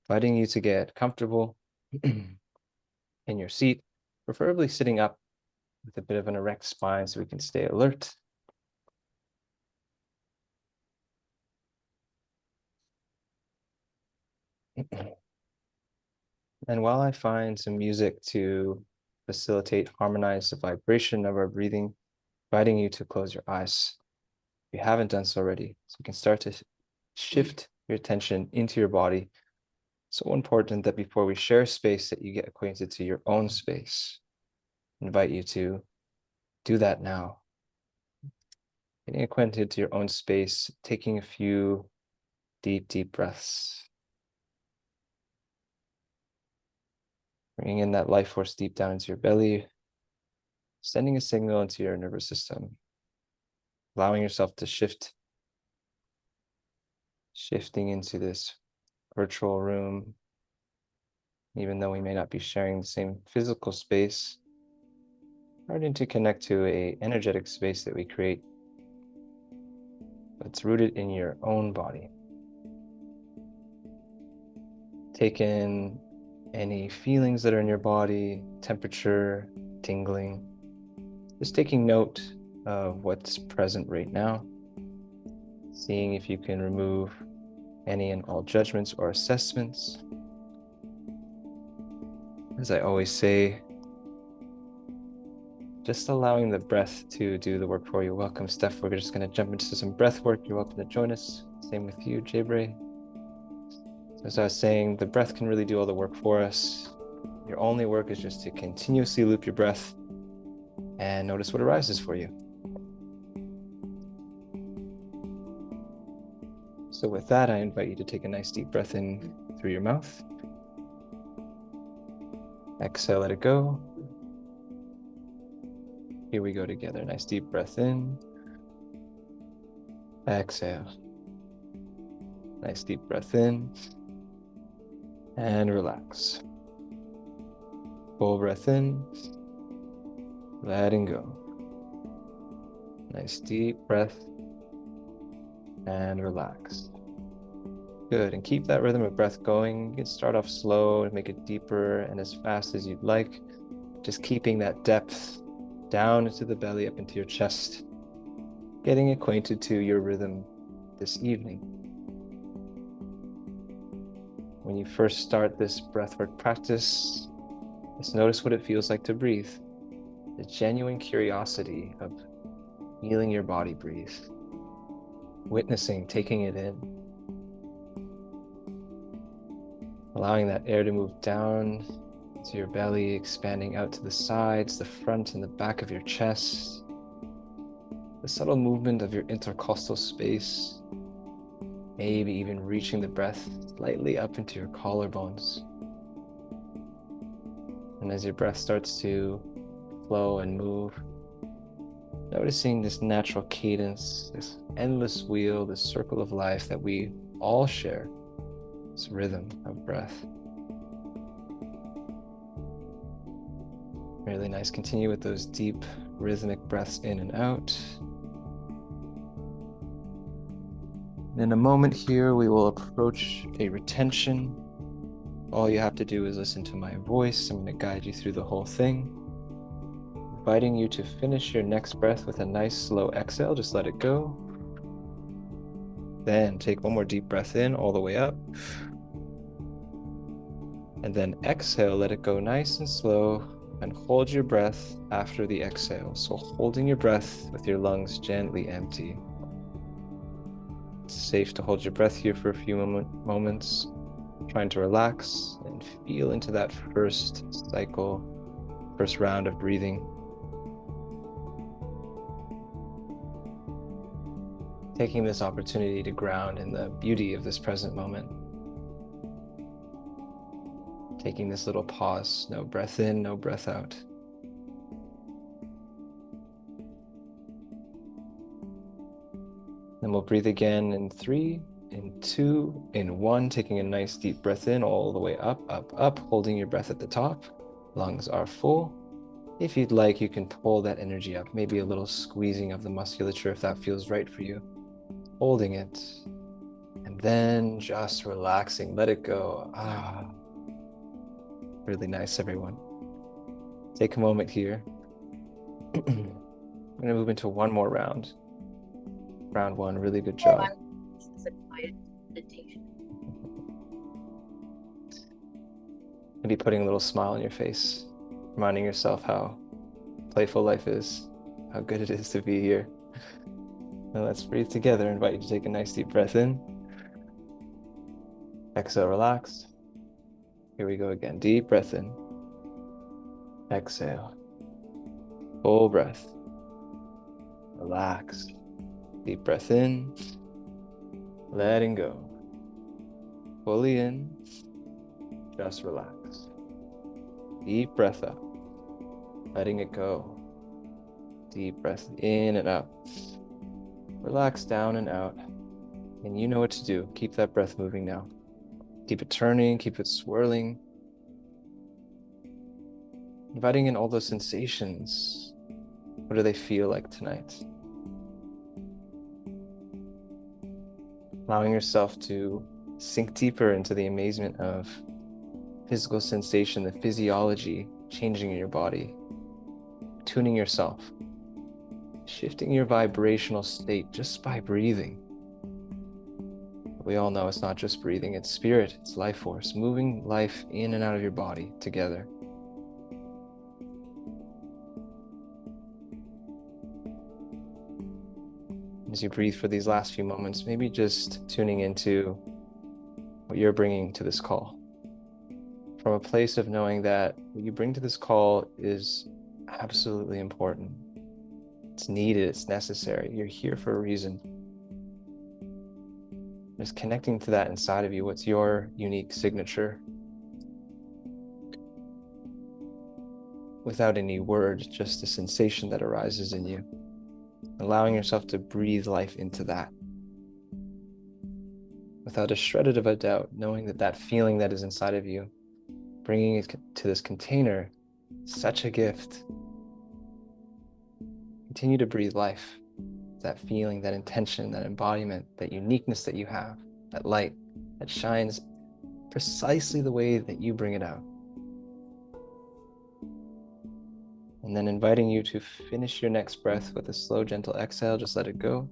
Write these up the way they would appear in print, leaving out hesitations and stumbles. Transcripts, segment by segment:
Inviting you to get comfortable in your seat, preferably sitting up with a bit of an erect spine so we can stay alert. And while I find some music to facilitate, harmonize the vibration of our breathing, inviting you to close your eyes if you haven't done so already, so you can start to shift your attention into your body. So important that before we share space that you get acquainted to your own space. I invite you to do that now. Getting acquainted to your own space, taking a few deep breaths. Bringing in that life force deep down into your belly, sending a signal into your nervous system, allowing yourself to shifting into this virtual room, even though we may not be sharing the same physical space, starting to connect to an energetic space that we create that's rooted in your own body. Take in any feelings that are in your body, temperature, tingling. Just taking note of what's present right now. Seeing if you can remove any and all judgments or assessments. As I always say, just allowing the breath to do the work for you. Welcome, Steph. We're just going to jump into some breath work. You're welcome to join us. Same with you, Jabre. As I was saying, the breath can really do all the work for us. Your only work is just to continuously loop your breath and notice what arises for you. So with that, I invite you to take a nice deep breath in through your mouth. Exhale, let it go. Here we go together. Nice deep breath in. Exhale. Nice deep breath in. And relax. Full breath in. Letting go. Nice deep breath. And relax. Good, and keep that rhythm of breath going. You can start off slow and make it deeper and as fast as you'd like. Just keeping that depth down into the belly, up into your chest. Getting acquainted to your rhythm this evening. When you first start this breathwork practice, just notice what it feels like to breathe. The genuine curiosity of feeling your body breathe. Witnessing, taking it in. Allowing that air to move down to your belly, expanding out to the sides, the front and the back of your chest. The subtle movement of your intercostal space. Maybe even reaching the breath slightly up into your collarbones. And as your breath starts to flow and move, noticing this natural cadence, this endless wheel, this circle of life that we all share, this rhythm of breath. Really nice. Continue with those deep rhythmic breaths in and out. In a moment here, we will approach a retention. All you have to do is listen to my voice. I'm going to guide you through the whole thing. Inviting you to finish your next breath with a nice slow exhale. Just let it go. Then take one more deep breath in all the way up. And then exhale, let it go nice and slow, and hold your breath after the exhale. So holding your breath with your lungs gently empty. It's safe to hold your breath here for a few moments, trying to relax and feel into that first cycle, first round of breathing. Taking this opportunity to ground in the beauty of this present moment. Taking this little pause, no breath in, no breath out. Then we'll breathe again in 3, in 2, in 1, taking a nice deep breath in all the way up, up, up, holding your breath at the top. Lungs are full. If you'd like, you can pull that energy up, maybe a little squeezing of the musculature if that feels right for you. Holding it. And then just relaxing, let it go. Really nice, everyone. Take a moment here. I'm gonna move into one more round. Round one, really good job. Maybe putting a little smile on your face, reminding yourself how playful life is, how good it is to be here. And let's breathe together. I invite you to take a nice deep breath in. Exhale, relax. Here we go again. Deep breath in. Exhale. Full breath. Relax. Deep breath in. Letting go. Fully in. Just relax. Deep breath up. Letting it go. Deep breath in and out. Relax down and out. And you know what to do. Keep that breath moving now. Keep it turning, keep it swirling. Inviting in all those sensations. What do they feel like tonight? Allowing yourself to sink deeper into the amazement of physical sensation, the physiology changing in your body, tuning yourself, shifting your vibrational state just by breathing. We all know it's not just breathing, it's spirit, it's life force, moving life in and out of your body together. As you breathe for these last few moments, maybe just tuning into what you're bringing to this call. From a place of knowing that what you bring to this call is absolutely important. It's needed, it's necessary. You're here for a reason. Just connecting to that inside of you. What's your unique signature? Without any words, just a sensation that arises in you. Allowing yourself to breathe life into that. Without a shred of a doubt, knowing that that feeling that is inside of you, bringing it to this container, such a gift. Continue to breathe life. That feeling, that intention, that embodiment, that uniqueness that you have, that light that shines precisely the way that you bring it out. And then inviting you to finish your next breath with a slow, gentle exhale. Just let it go.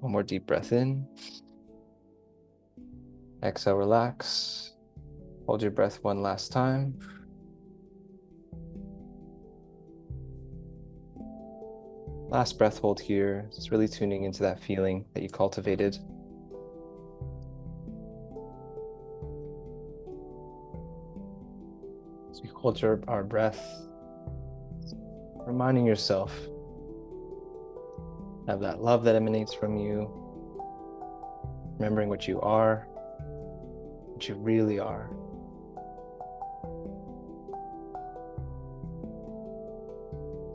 One more deep breath in. Exhale, relax. Hold your breath one last time. Last breath hold here. Just really tuning into that feeling that you cultivated. As we hold our breath, reminding yourself of that love that emanates from you, remembering what you are, what you really are.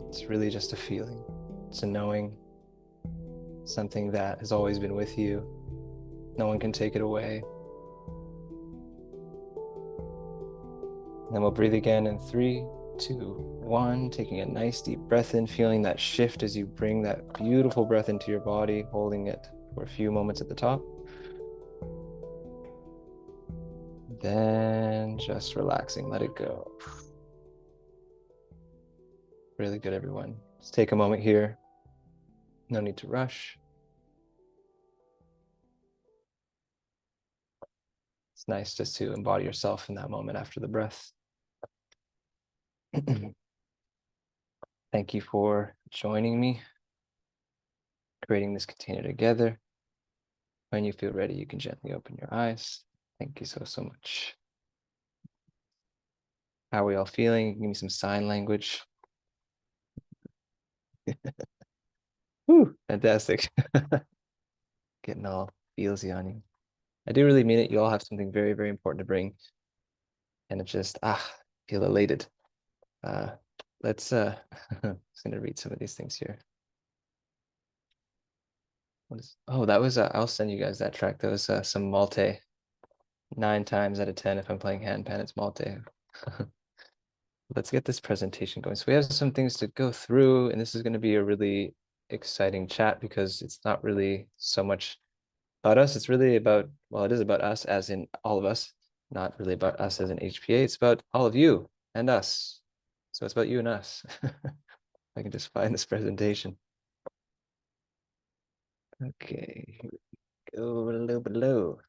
It's really just a feeling. It's a knowing, something that has always been with you. No one can take it away. And then we'll breathe again in 3, 2, 1, taking a nice deep breath in, feeling that shift as you bring that beautiful breath into your body, holding it for a few moments at the top. Then just relaxing, let it go. Really good, everyone. Just take a moment here. No need to rush. It's nice just to embody yourself in that moment after the breath. Thank you for joining me, creating this container together. When you feel ready, you can gently open your eyes. Thank you so much. How are we all feeling? Give me some sign language. Woo, fantastic. Getting all feelsy on you. I do really mean it. You all have something very important to bring. And it's just, feel elated. Let's, I'm just gonna read some of these things here. That was, I'll send you guys that track. That was some Malte. 9 times out of 10, if I'm playing handpan, it's Malte. Let's get this presentation going. So we have some things to go through, and this is going to be a really exciting chat because it's not really so much about us. It's really about, well, it is about us as in all of us, not really about us as in HPA. It's about all of you and us. So it's about you and us. I can just find this presentation. Okay, here we go below.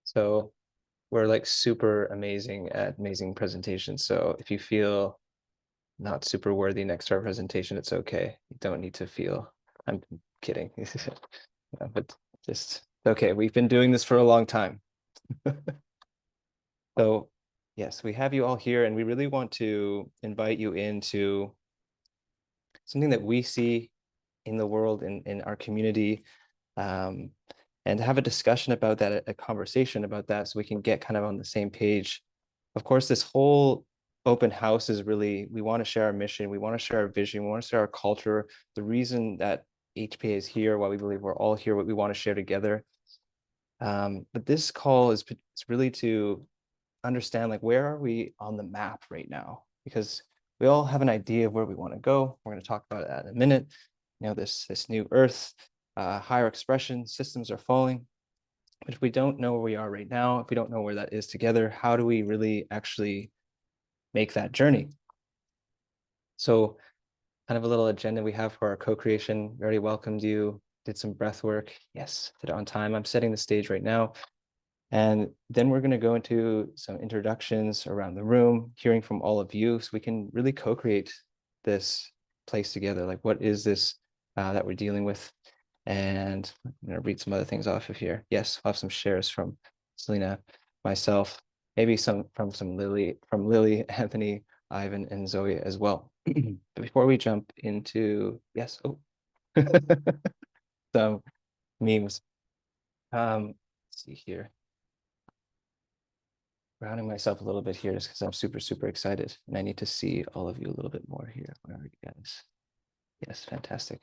So we're like super amazing at amazing presentations. So if you feel not super worthy next to our presentation, it's okay. You don't need to feel, I'm kidding. But just, okay, we've been doing this for a long time. So yes, we have you all here and we really want to invite you into something that we see in the world, in our community, um, and have a discussion about that, a conversation about that, so we can get kind of on the same page. Of course, this whole open house is really, we want to share our mission, we want to share our vision, we want to share our culture, the reason that HPA is here, why we believe we're all here, what we want to share together. But this call is it's really to understand, like, where are we on the map right now? Because we all have an idea of where we want to go. We're going to talk about that in a minute. You know, this new earth, higher expression systems are falling. But if we don't know where we are right now, if we don't know where that is together, how do we really actually make that journey? So kind of a little agenda we have for our co-creation. We already welcomed you, did some breath work. Yes, did it on time. I'm setting the stage right now. And then we're going to go into some introductions around the room, hearing from all of you, so we can really co-create this place together. Like, what is this that we're dealing with? And I'm going to read some other things off of here. Yes, I'll have some shares from Selena, myself, maybe some from Lily, Anthony, Ivan, and Zoe as well. But before we jump into, yes, oh, some memes. Let's see here. Grounding myself a little bit here just because I'm super, super excited. And I need to see all of you a little bit more here. Where are you guys? Yes, fantastic.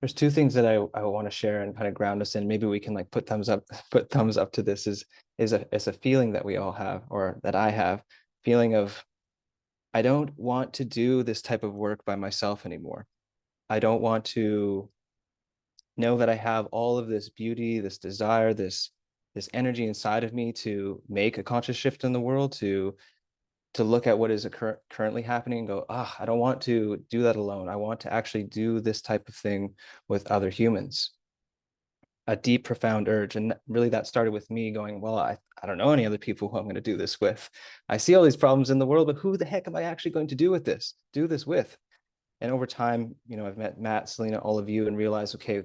There's two things that I want to share and kind of ground us in. Maybe we can like put thumbs up, put thumbs up to this is a feeling that we all have, or that I have, feeling of, I don't want to do this type of work by myself anymore. I don't want to know that I have all of this beauty, this desire, this energy inside of me to make a conscious shift in the world, to look at what is currently happening and go, I don't want to do that alone. I want to actually do this type of thing with other humans. A deep, profound urge. And really that started with me going, well, I don't know any other people who I'm going to do this with. I see all these problems in the world, but who the heck am I actually going to do this with? And over time, you know, I've met Matt, Selena, all of you, and realized, okay,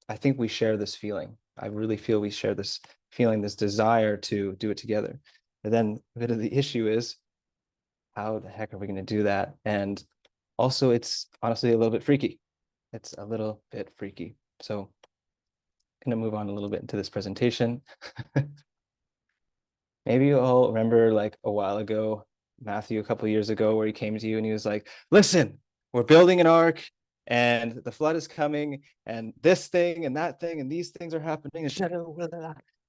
I think we share this feeling. I really feel we share this feeling, this desire to do it together. But then a bit of the issue is, how the heck are we going to do that? And also, it's honestly a little bit freaky. It's a little bit freaky. So I'm going to move on a little bit into this presentation. Maybe you all remember, like, a while ago, Matthew, a couple of years ago, where he came to you and he was like, listen, we're building an ark and the flood is coming and this thing and that thing and these things are happening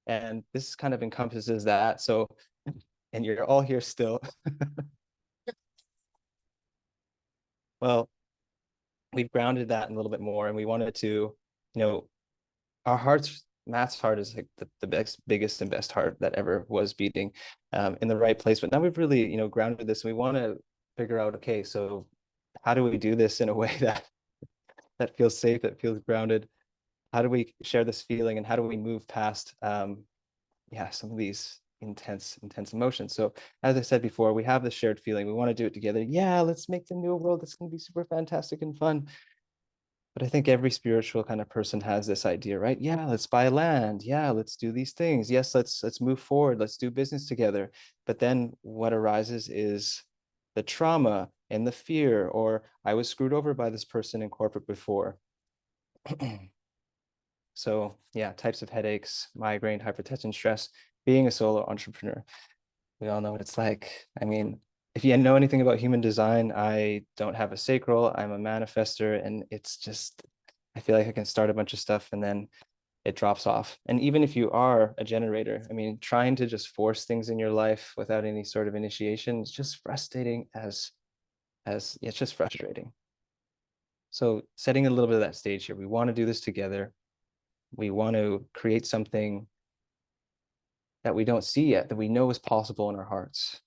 and this kind of encompasses that. So, and you're all here still. Well, we've grounded that a little bit more, and we wanted to, you know, our hearts, Matt's heart is like the biggest and best heart that ever was beating, in the right place. But now we've really, you know, grounded this, and we want to figure out, okay, so how do we do this in a way that feels safe, that feels grounded? How do we share this feeling, and how do we move past, yeah, some of these intense emotions? So as I said before, we have this shared feeling. We want to do it together. Yeah, let's make the new world. It's going to be super fantastic and fun. But I think every spiritual kind of person has this idea, right? Yeah, let's buy land. Yeah, let's do these things. Yes, let's move forward. Let's do business together. But then what arises is the trauma and the fear, or I was screwed over by this person in corporate before. So yeah, types of headaches, migraine, hypertension, stress, being a solo entrepreneur. We all know what it's like. I mean, if you know anything about human design, I don't have a sacral, I'm a manifester, and it's just, I feel like I can start a bunch of stuff and then it drops off. And even if you are a generator, I mean, trying to just force things in your life without any sort of initiation is just frustrating as it's just frustrating. So setting a little bit of that stage here, we want to do this together. We want to create something that we don't see yet, that we know is possible in our hearts.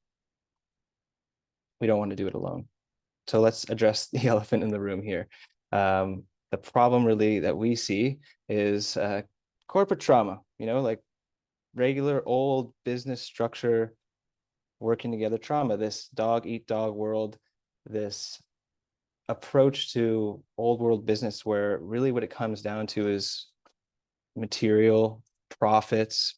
We don't want to do it alone. So let's address the elephant in the room here. The problem really that we see is corporate trauma, like regular old business structure, working together trauma, this dog eat dog world, this approach to old world business where really what it comes down to is material profits.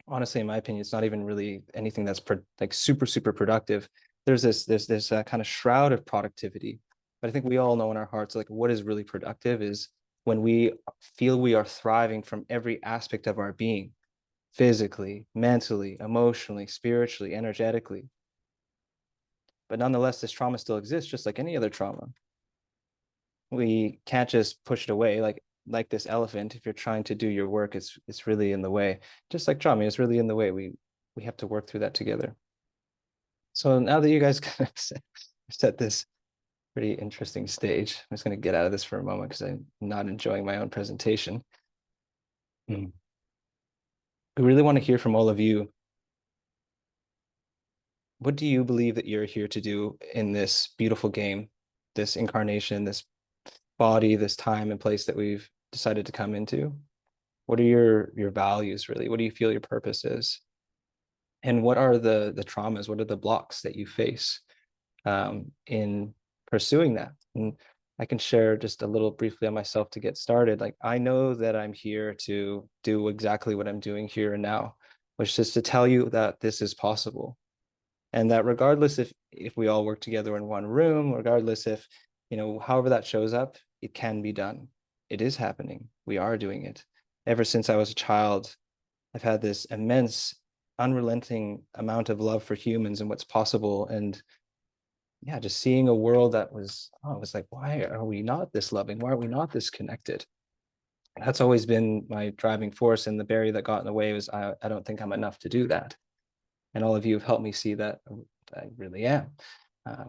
Honestly, in my opinion, it's not even really anything that's like super productive. There's this kind of shroud of productivity, but I think we all know in our hearts like what is really productive is when we feel we are thriving from every aspect of our being, physically, mentally, emotionally, spiritually, energetically. But nonetheless, this trauma still exists, just like any other trauma. We can't just push it away like this elephant. If you're trying to do your work, it's really in the way. Just like trauma is really in the way. We have to work through that together. So now that you guys kind of set this pretty interesting stage, I'm just going to get out of this for a moment because I'm not enjoying my own presentation. We really want to hear from all of you. What do you believe that you're here to do in this beautiful game, this incarnation, this body, this time and place that we've decided to come into? What are your values really? What do you feel your purpose is? And what are the traumas? What are the blocks that you face in pursuing that? And I can share just a little briefly on myself to get started. Like I know that I'm here to do exactly what I'm doing here and now, which is to tell you that this is possible. And that regardless if we all work together in one room, regardless if, however that shows up, it can be done. It is happening. We are doing it. Ever since I was a child, I've had this immense, unrelenting amount of love for humans and what's possible. And yeah, just seeing a world that it was like, why are we not this loving? Why are we not this connected? That's always been my driving force. And the barrier that got in the way was I don't think I'm enough to do that. And all of you have helped me see that I really am.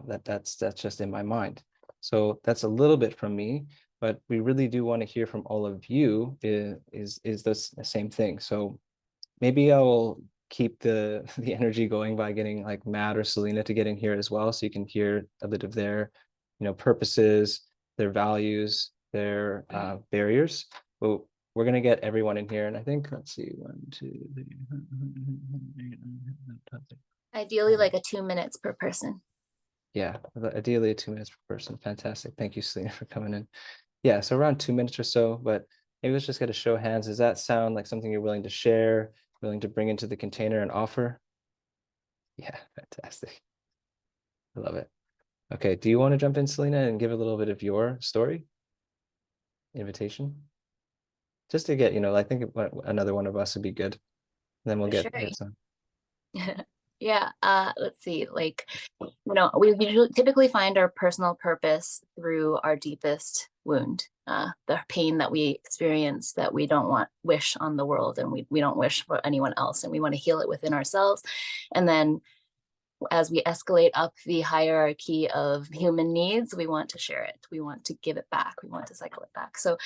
That's just in my mind. So that's a little bit from me, but we really do want to hear from all of you. Is this the same thing? So maybe I'll keep the energy going by getting like Matt or Selena to get in here as well, so you can hear a bit of their, purposes, their values, their barriers. But we're gonna get everyone in here, and I think let's see, 1, 2, 3. Ideally, like a 2 minutes per person. Yeah, ideally 2 minutes per person. Fantastic. Thank you, Selena, for coming in. Yeah, so around 2 minutes or so, but maybe let's just get a show of hands. Does that sound like something you're willing to share, willing to bring into the container and offer? Yeah, fantastic. I love it. Okay, do you want to jump in, Selena, and give a little bit of your story, invitation? Just to get, I think another one of us would be good. Then we'll For sure. get some. Yeah. Let's see. We usually typically find our personal purpose through our deepest wound, the pain that we experience that we don't wish on the world, and we don't wish for anyone else, and we want to heal it within ourselves. And then as we escalate up the hierarchy of human needs, we want to share it. We want to give it back. We want to cycle it back. So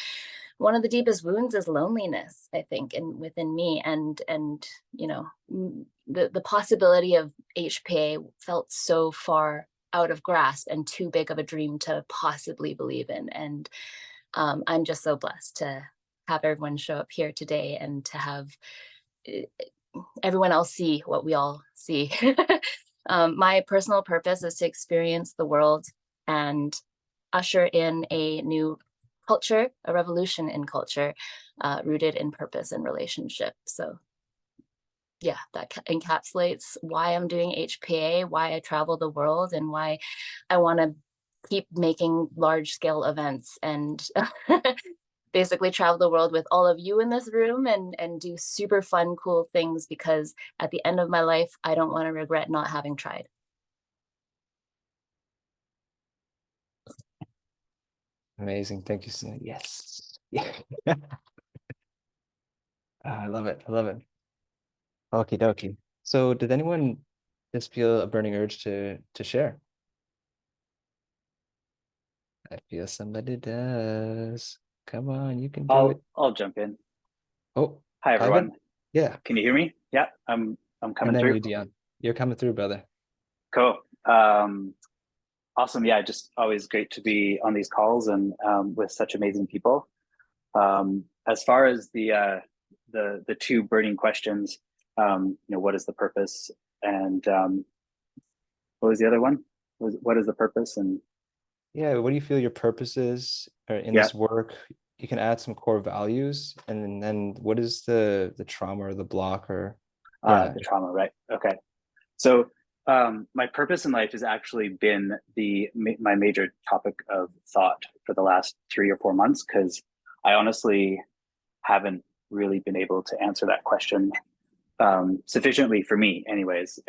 one of the deepest wounds is loneliness, I think, and within me, and the possibility of HPA felt so far out of grasp and too big of a dream to possibly believe in. And I'm just so blessed to have everyone show up here today and to have everyone else see what we all see. My personal purpose is to experience the world and usher in a new culture, a revolution in culture, rooted in purpose and relationship. So yeah, that encapsulates why I'm doing HPA, why I travel the world, and why I want to keep making large scale events and basically travel the world with all of you in this room and do super fun, cool things, because at the end of my life, I don't want to regret not having tried. Amazing. Thank you, Selena. Yes. Yeah. I love it. I love it. Okie dokie. So did anyone just feel a burning urge to share? I feel somebody does. Come on, you can do it. I'll jump in. Oh, Hi Ivan? everyone. Yeah. Can you hear me? Yeah, I'm And coming then through. you, Dion. You're coming through, brother. Cool. Awesome. Yeah, just always great to be on these calls and with such amazing people. As far as the two burning questions, what is the purpose, and what was the other one? What is the purpose? And Yeah, what do you feel your purpose is in yeah, this work? You can add some core values, and then what is the trauma or the block or yeah. the trauma, right? Okay. So my purpose in life has actually been my major topic of thought for the last 3 or 4 months, because I honestly haven't really been able to answer that question sufficiently for me, anyways.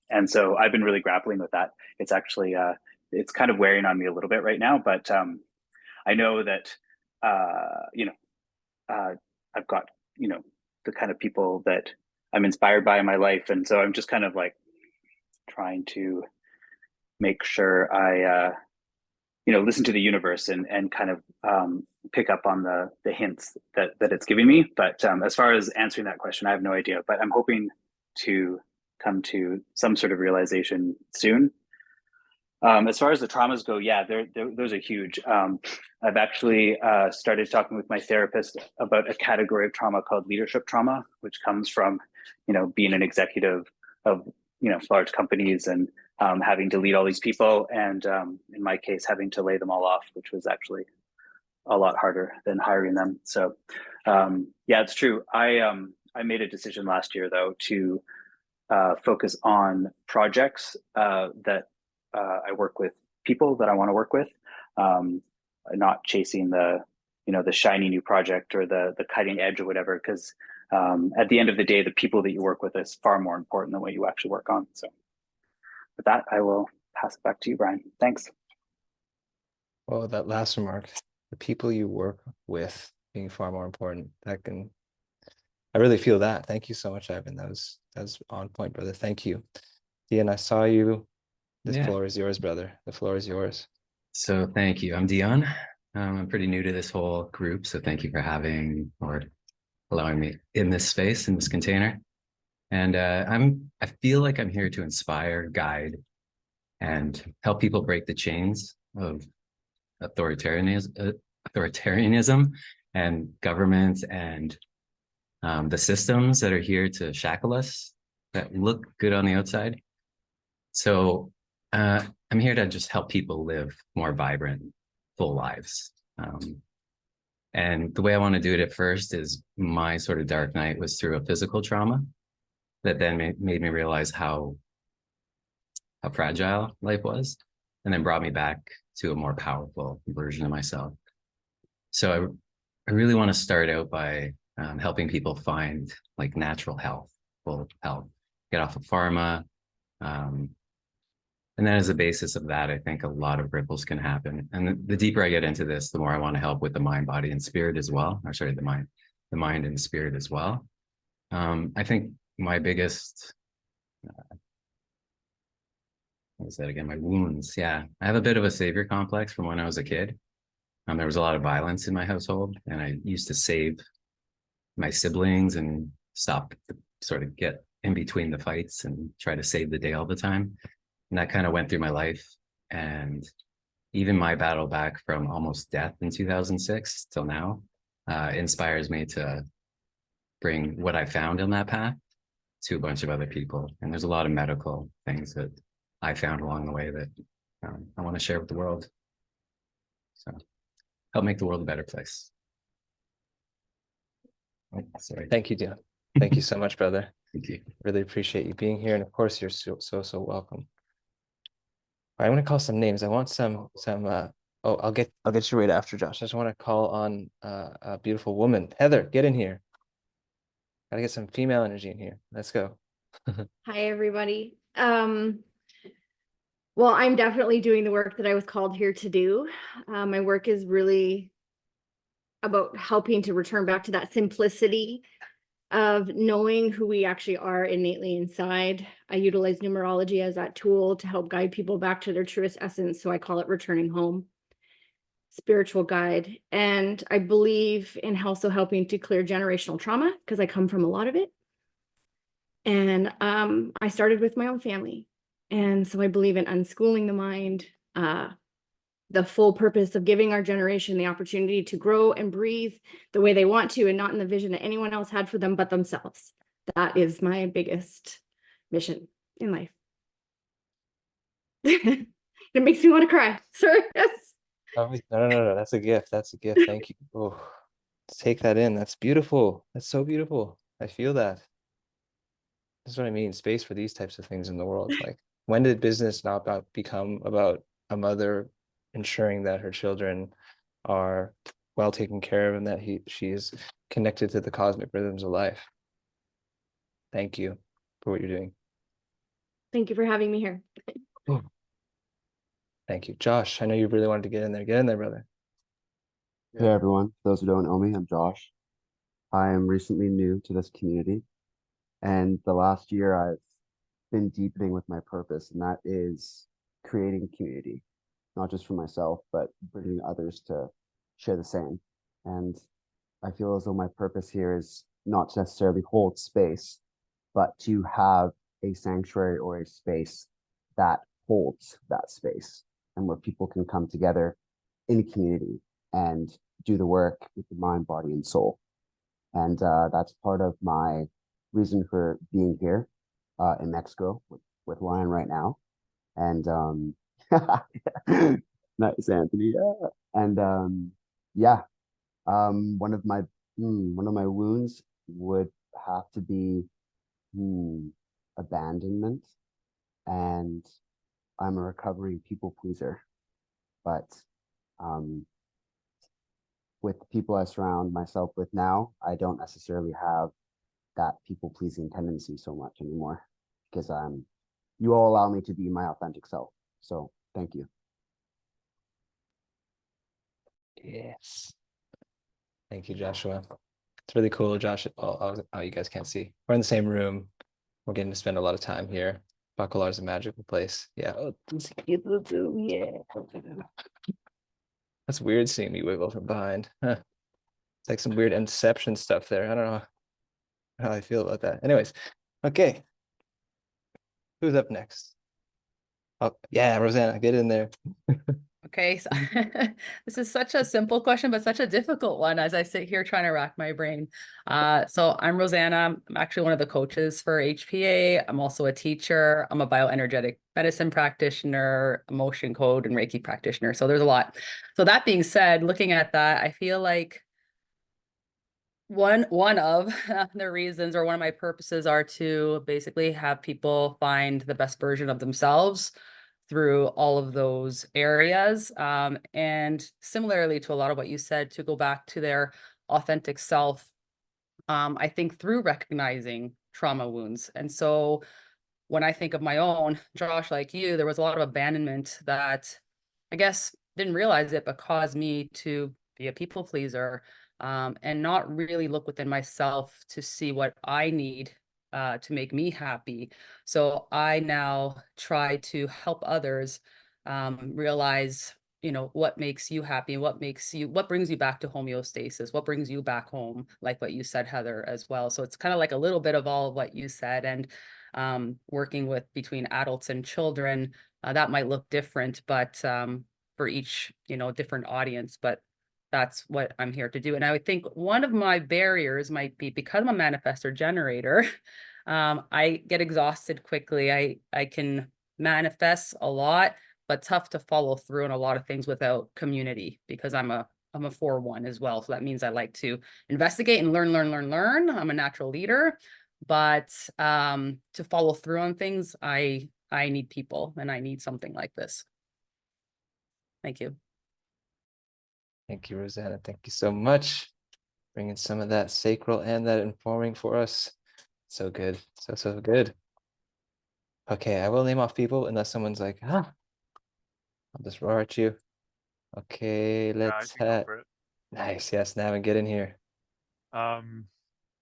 And so I've been really grappling with that. It's actually it's kind of wearing on me a little bit right now, but I know that uh, I've got the kind of people that I'm inspired by in my life, and so I'm just kind of like trying to make sure I listen to the universe and kind of pick up on the hints that it's giving me. But as far as answering that question, I have no idea. But I'm hoping to come to some sort of realization soon. As far as the traumas go, yeah, those are huge. I've actually started talking with my therapist about a category of trauma called leadership trauma, which comes from, being an executive of, large companies and having to lead all these people. And in my case, having to lay them all off, which was actually a lot harder than hiring them. So yeah, it's true. I made a decision last year, though, to focus on projects that I work with, people that I want to work with, not chasing the shiny new project or the cutting edge or whatever. Because at the end of the day, the people that you work with is far more important than what you actually work on. So with that, I will pass it back to you, Brian. Thanks. Well, that last remark, the people you work with being far more important. I really feel that. Thank you so much, Ivan. That was on point, brother. Thank you. Ian, I saw you. The Yeah. floor is yours, brother. The floor is yours. So thank you. I'm Dion. I'm pretty new to this whole group, so thank you for having or allowing me in this space, in this container. And I feel like I'm here to inspire, guide, and help people break the chains of authoritarianism and government and the systems that are here to shackle us that look good on the outside. So I'm here to just help people live more vibrant, full lives. And the way I want to do it at first is my sort of dark night was through a physical trauma that then made me realize how fragile life was, and then brought me back to a more powerful version of myself. So I really want to start out by helping people find like natural health, full health, get off of pharma. And then as a basis of that, I think a lot of ripples can happen. And the deeper I get into this, the more I want to help with the mind, body, and spirit as well. Or sorry, the mind and spirit as well. I think my biggest, what was that again? My wounds. Yeah, I have a bit of a savior complex from when I was a kid. There was a lot of violence in my household, and I used to save my siblings and stop sort of get in between the fights and try to save the day all the time. And that kind of went through my life. And even my battle back from almost death in 2006 till now inspires me to bring what I found on that path to a bunch of other people. And there's a lot of medical things that I found along the way that I want to share with the world. So help make the world a better place. Oh, sorry. Thank you, Dion. Thank you so much, brother. Thank you. Really appreciate you being here. And of course, you're so welcome. All right, I'm gonna call some names. I want some oh, I'll get you right after, Josh. I just want to call on a beautiful woman. Heather, get in here. Gotta get some female energy in here. Let's go. Hi, everybody. Well, I'm definitely doing the work that I was called here to do. My work is really about helping to return back to that simplicity of knowing who we actually are innately inside. I utilize numerology as that tool to help guide people back to their truest essence. So I call it returning home, spiritual guide. And I believe in also helping to clear generational trauma because I come from a lot of it. And I started with my own family. And so I believe in unschooling the mind, the full purpose of giving our generation the opportunity to grow and breathe the way they want to and not in the vision that anyone else had for them but themselves. That is my biggest mission in life. It makes me want to cry. Sorry. Yes. Oh, no. That's a gift. That's a gift. Thank you. Oh, take that in. That's beautiful. That's so beautiful. I feel that. That's what I mean. Space for these types of things in the world. Like, when did business not become about a mother ensuring that her children are well taken care of and that she is connected to the cosmic rhythms of life? Thank you for what you're doing. Thank you for having me here. Oh, thank you. Josh, I know you really wanted to get in there. Get in there, brother. Hey everyone, for those who don't know me, I'm Josh. I am recently new to this community, and the last year I've been deepening with my purpose, and that is creating community, not just for myself, but bringing others to share the same. And I feel as though my purpose here is not to necessarily hold space, but to have a sanctuary or a space that holds that space and where people can come together in community and do the work with the mind, body, and soul. And that's part of my reason for being here in Mexico with Lion right now. And nice, Anthony. Yeah. And yeah, one of my wounds would have to be abandonment, and I'm a recovering people pleaser. But with the people I surround myself with now, I don't necessarily have that people pleasing tendency so much anymore because you all allow me to be my authentic self. So thank you. Yes. Thank you, Joshua. It's really cool, Josh. Oh, you guys can't see. We're in the same room. We're getting to spend a lot of time here. Bacalar is a magical place. Yeah. Oh, yeah. That's weird seeing me wiggle from behind. Huh. It's like some weird Inception stuff there. I don't know how I feel about that. Anyways, okay. Who's up next? Oh, yeah, Rosanna, get in there. Okay, so this is such a simple question, but such a difficult one as I sit here trying to rack my brain. So I'm Rosanna. I'm actually one of the coaches for HPA. I'm also a teacher. I'm a bioenergetic medicine practitioner, emotion code, and Reiki practitioner. So there's a lot. So that being said, looking at that, I feel like one of the reasons or one of my purposes are to basically have people find the best version of themselves through all of those areas. And similarly to a lot of what you said, to go back to their authentic self, I think through recognizing trauma wounds. And so when I think of my own, Josh, like you, there was a lot of abandonment that I guess didn't realize it, but caused me to be a people pleaser, and not really look within myself to see what I need to make me happy. So I now try to help others realize, what makes you happy, what brings you back to homeostasis, what brings you back home, like what you said, Heather, as well. So it's kind of like a little bit of all of what you said. And working with between adults and children, that might look different, but for each, different audience, but that's what I'm here to do. And I would think one of my barriers might be because I'm a manifestor generator, I get exhausted quickly. I can manifest a lot, but tough to follow through on a lot of things without community because I'm a 4-1 as well. So that means I like to investigate and learn. I'm a natural leader, but to follow through on things, I need people, and I need something like this. Thank you. Thank you, Rosanna. Thank you so much. Bringing some of that sacral and that informing for us. So good. So good. Okay, I will name off people unless someone's like, huh. I'll just roar at you. Okay, let's I can go for it. nice. Yes, Navin, get in here.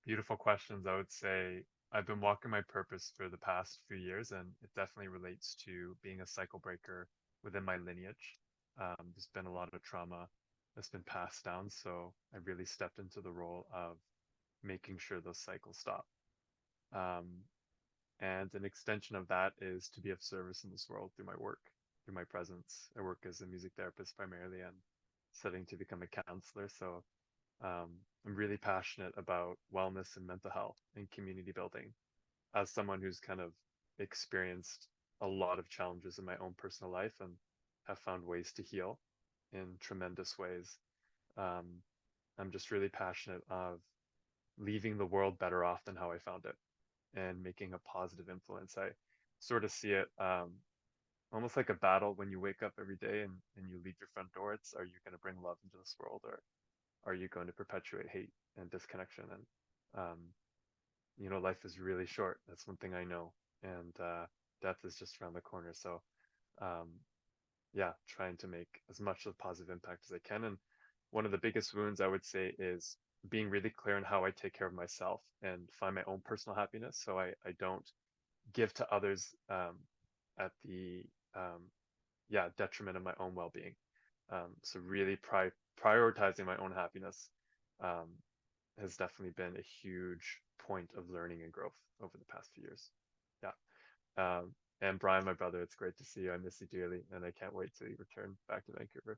beautiful questions. I would say I've been walking my purpose for the past few years, and it definitely relates to being a cycle breaker within my lineage. There's been a lot of trauma that's been passed down, so I really stepped into the role of making sure those cycles stop. Um, and an extension of that is to be of service in this world through my work, through my presence. I work as a music therapist primarily and studying to become a counselor. So I'm really passionate about wellness and mental health and community building. As someone who's kind of experienced a lot of challenges in my own personal life and have found ways to heal in tremendous ways, um, I'm just really passionate of leaving the world better off than how I found it and making a positive influence. I sort of see it almost like a battle when you wake up every day and you leave your front door. It's, are you going to bring love into this world, or are you going to perpetuate hate and disconnection? And life is really short. That's one thing I know, and death is just around the corner. So um, yeah, trying to make as much of a positive impact as I can. And one of the biggest wounds I would say is being really clear on how I take care of myself and find my own personal happiness. So I don't give to others at the detriment of my own well-being. So really prioritizing my own happiness um, has definitely been a huge point of learning and growth over the past few years. Yeah. And Brian, my brother, it's great to see you. I miss you dearly, and I can't wait to return back to Vancouver.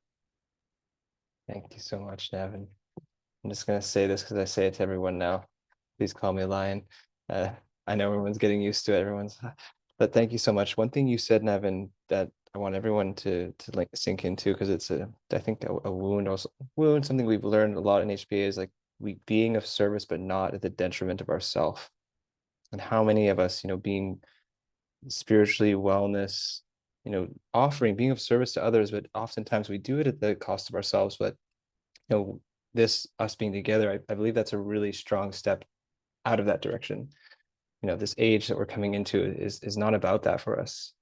Thank you so much, Nevin. I'm just gonna say this because I say it to everyone now. Please call me Lion. I know everyone's getting used to it. But thank you so much. One thing you said, Nevin, that I want everyone to like sink into, because it's I think a wound, something we've learned a lot in HPA is like we being of service, but not at the detriment of ourself. And how many of us, being spiritually wellness, offering, being of service to others, but oftentimes we do it at the cost of ourselves. But this us being together, I believe that's a really strong step out of that direction. This age that we're coming into is not about that for us.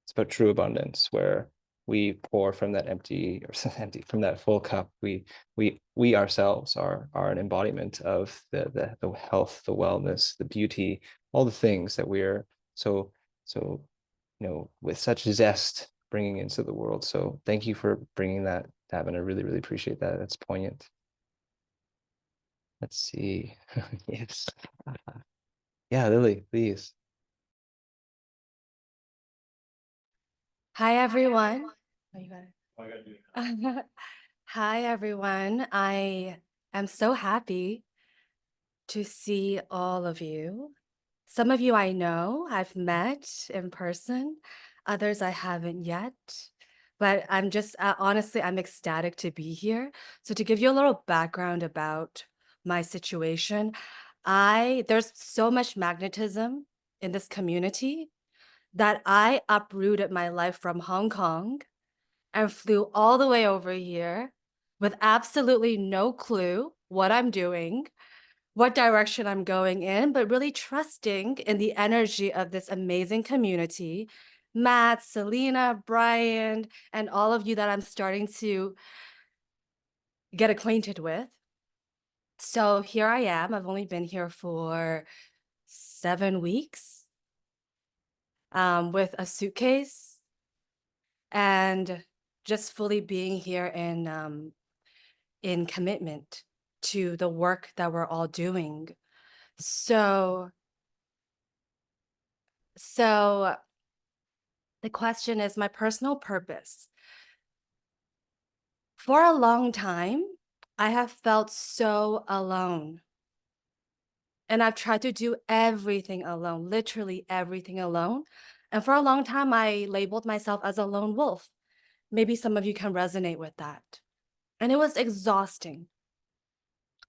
It's about true abundance, where we pour from that empty from that full cup. We ourselves are an embodiment of the health, the wellness, the beauty, all the things that we're so with such zest bringing into the world. So thank you for bringing that, Davin. I really, really appreciate that. That's poignant. Let's see. Yes. Yeah, Lily, please. Hi, everyone. Oh, you got it. Hi, everyone. I am so happy to see all of you. Some of you I know, I've met in person. Others I haven't yet. But I'm just, honestly, I'm ecstatic to be here. So to give you a little background about my situation, there's so much magnetism in this community that I uprooted my life from Hong Kong and flew all the way over here with absolutely no clue what I'm doing, what direction I'm going in, but really trusting in the energy of this amazing community. Matt, Selena, Brian, and all of you that I'm starting to get acquainted with. So here I am. I've only been here for 7 weeks with a suitcase and just fully being here in commitment to the work that we're all doing. So the question is my personal purpose. For a long time, I have felt so alone. And I've tried to do everything alone, literally everything alone. And for a long time, I labeled myself as a lone wolf. Maybe some of you can resonate with that. And it was exhausting,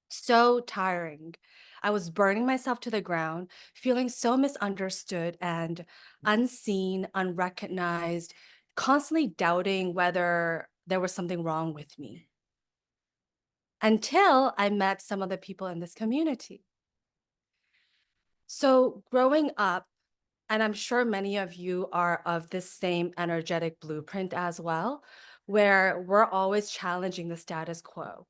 so tiring. I was burning myself to the ground, feeling so misunderstood and unseen, unrecognized, constantly doubting whether there was something wrong with me. Until I met some of the people in this community. So growing up, and I'm sure many of you are of this same energetic blueprint as well, where we're always challenging the status quo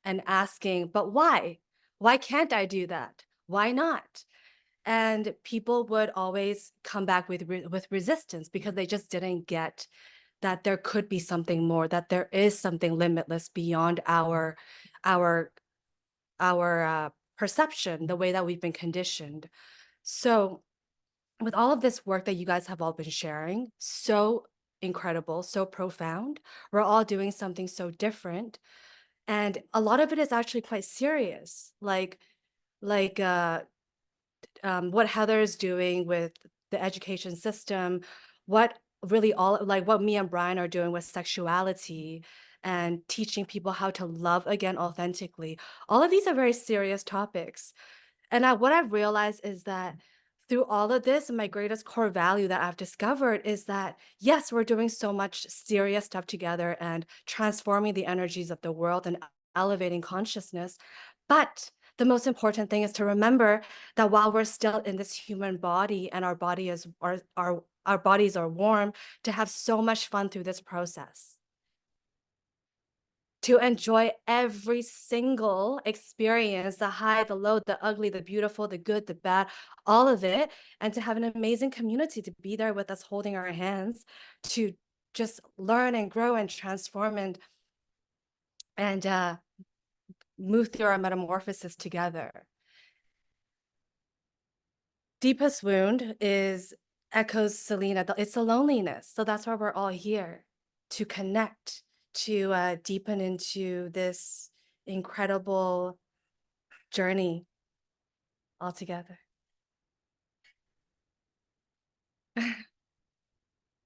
and asking, but why? Why can't I do that? Why not? And people would always come back with resistance because they just didn't get that there could be something more, that there is something limitless beyond our perception, the way that we've been conditioned. So with all of this work that you guys have all been sharing, so incredible, so profound, we're all doing something so different. And a lot of it is actually quite serious, like what Heather is doing with the education system, what really all like what me and Brian are doing with sexuality and teaching people how to love again authentically. All of these are very serious topics. And what I've realized is that through all of this, my greatest core value that I've discovered is that, yes, we're doing so much serious stuff together and transforming the energies of the world and elevating consciousness. But the most important thing is to remember that while we're still in this human body and our body is our bodies are warm, to have so much fun through this process, to enjoy every single experience, the high, the low, the ugly, the beautiful, the good, the bad, all of it, and to have an amazing community to be there with us, holding our hands, to just learn and grow and transform and move through our metamorphosis together. Deepest wound is echoes Selena. It's the loneliness. So that's why we're all here, to connect, to deepen into this incredible journey all together.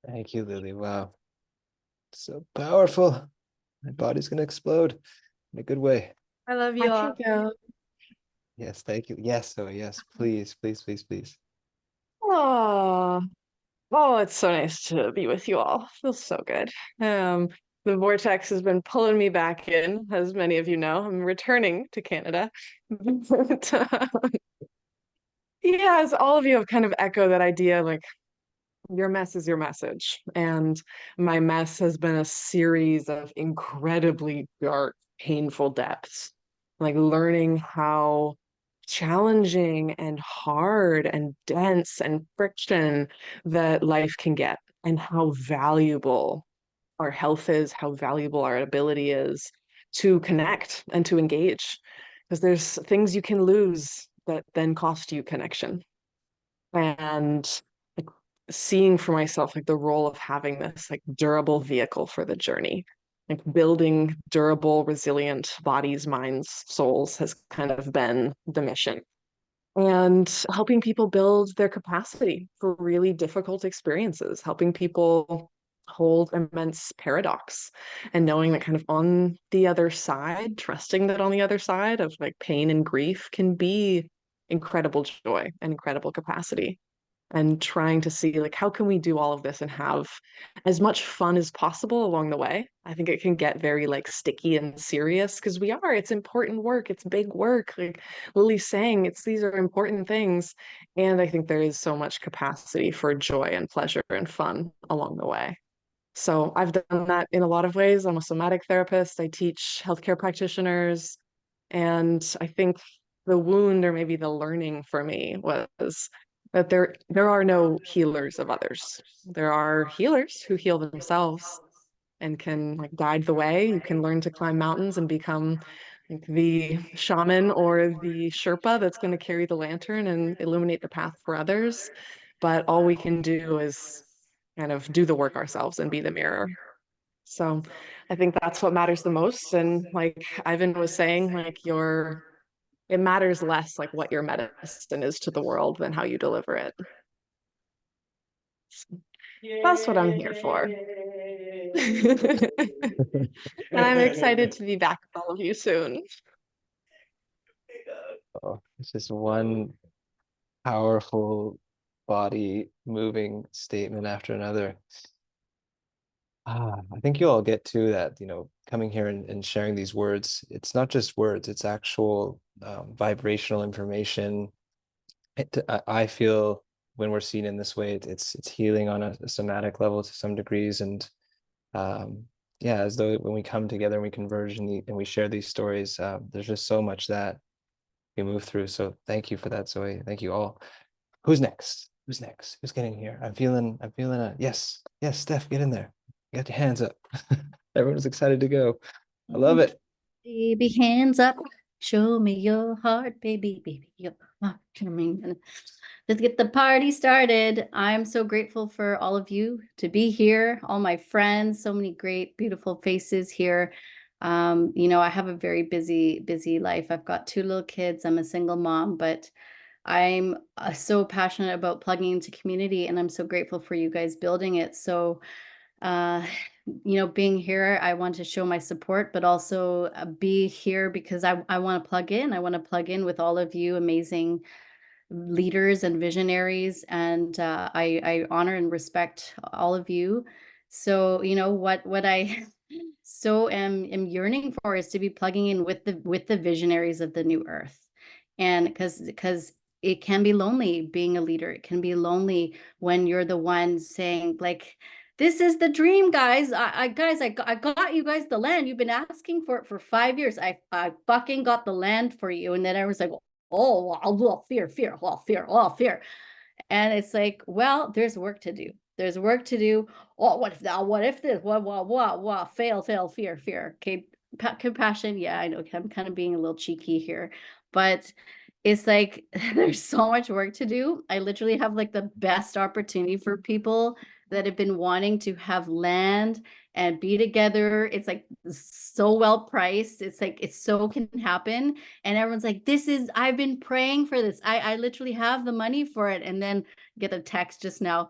Thank you, Lily. Wow. So powerful. My body's gonna explode in a good way. I love you all. Yes, thank you. Yes, so yes, please, please, please, please. Oh, oh, it's so nice to be with you all. Feels so good. The vortex has been pulling me back in, as many of you know. I'm returning to Canada. But, yeah, as all of you have kind of echoed that idea, like your mess is your message. And my mess has been a series of incredibly dark, painful depths, like learning how challenging and hard and dense and friction that life can get, and how valuable our health is, how valuable our ability is to connect and to engage. Because there's things you can lose that then cost you connection. And like seeing for myself like the role of having this like durable vehicle for the journey, like building durable, resilient bodies, minds, souls has kind of been the mission. And helping people build their capacity for really difficult experiences, helping people hold immense paradox, and knowing that kind of on the other side, trusting that on the other side of like pain and grief can be incredible joy and incredible capacity, and trying to see like how can we do all of this and have as much fun as possible along the way. I think it can get very like sticky and serious because it's important work, it's big work, like Lily's saying, these are important things. And I think there is so much capacity for joy and pleasure and fun along the way. So I've done that in a lot of ways. I'm a somatic therapist, I teach healthcare practitioners, and I think the wound, or maybe the learning for me, was that there are no healers of others. There are healers who heal themselves and can like guide the way. You can learn to climb mountains and become like the shaman or the Sherpa that's going to carry the lantern and illuminate the path for others. But all we can do is kind of do the work ourselves and be the mirror. So I think that's what matters the most. And like Ivan was saying, like it matters less like what your medicine is to the world than how you deliver it. So that's what I'm here for. And I'm excited to be back with all of you soon. Oh, it's just one powerful body moving statement after another. I think you all get to that, coming here and sharing these words. It's not just words, it's actual vibrational information. I feel when we're seen in this way, it's healing on a somatic level to some degrees. And yeah, as though when we come together and we converge and we share these stories, there's just so much that we move through. So thank you for that, Zoe. Thank you all. Who's next? Who's next? Who's getting here? I'm feeling a yes. Yes, Steph, get in there. Get your hands up. Everyone's excited to go. I love it. Baby, hands up. Show me your heart, baby, baby. Your heart. Let's get the party started. I'm so grateful for all of you to be here, all my friends, so many great, beautiful faces here. You know, I have a very busy life. I've got 2 little kids. I'm a single mom, but I'm so passionate about plugging into community, and I'm so grateful for you guys building it. So you know, being here, I want to show my support, but also be here because I want to plug in. I want to plug in with all of you amazing leaders and visionaries, and I honor and respect all of you. So, you know, what I so am yearning for is to be plugging in with the visionaries of the new earth. And because it can be lonely being a leader. It can be lonely when you're the one saying like, this is the dream, guys. I got you guys the land. You've been asking for it for 5 years. I fucking got the land for you. And then I was like, oh, well, fear. And it's like, well, there's work to do. There's work to do. Oh, what if that? What if this? What? Fail, fear. Okay, compassion. Yeah, I know. I'm kind of being a little cheeky here, but it's like there's so much work to do. I literally have like the best opportunity for people that have been wanting to have land and be together. It's like so well priced. It's like it so can happen. And everyone's like, this is, I've been praying for this. I literally have the money for it. And then get a text just now.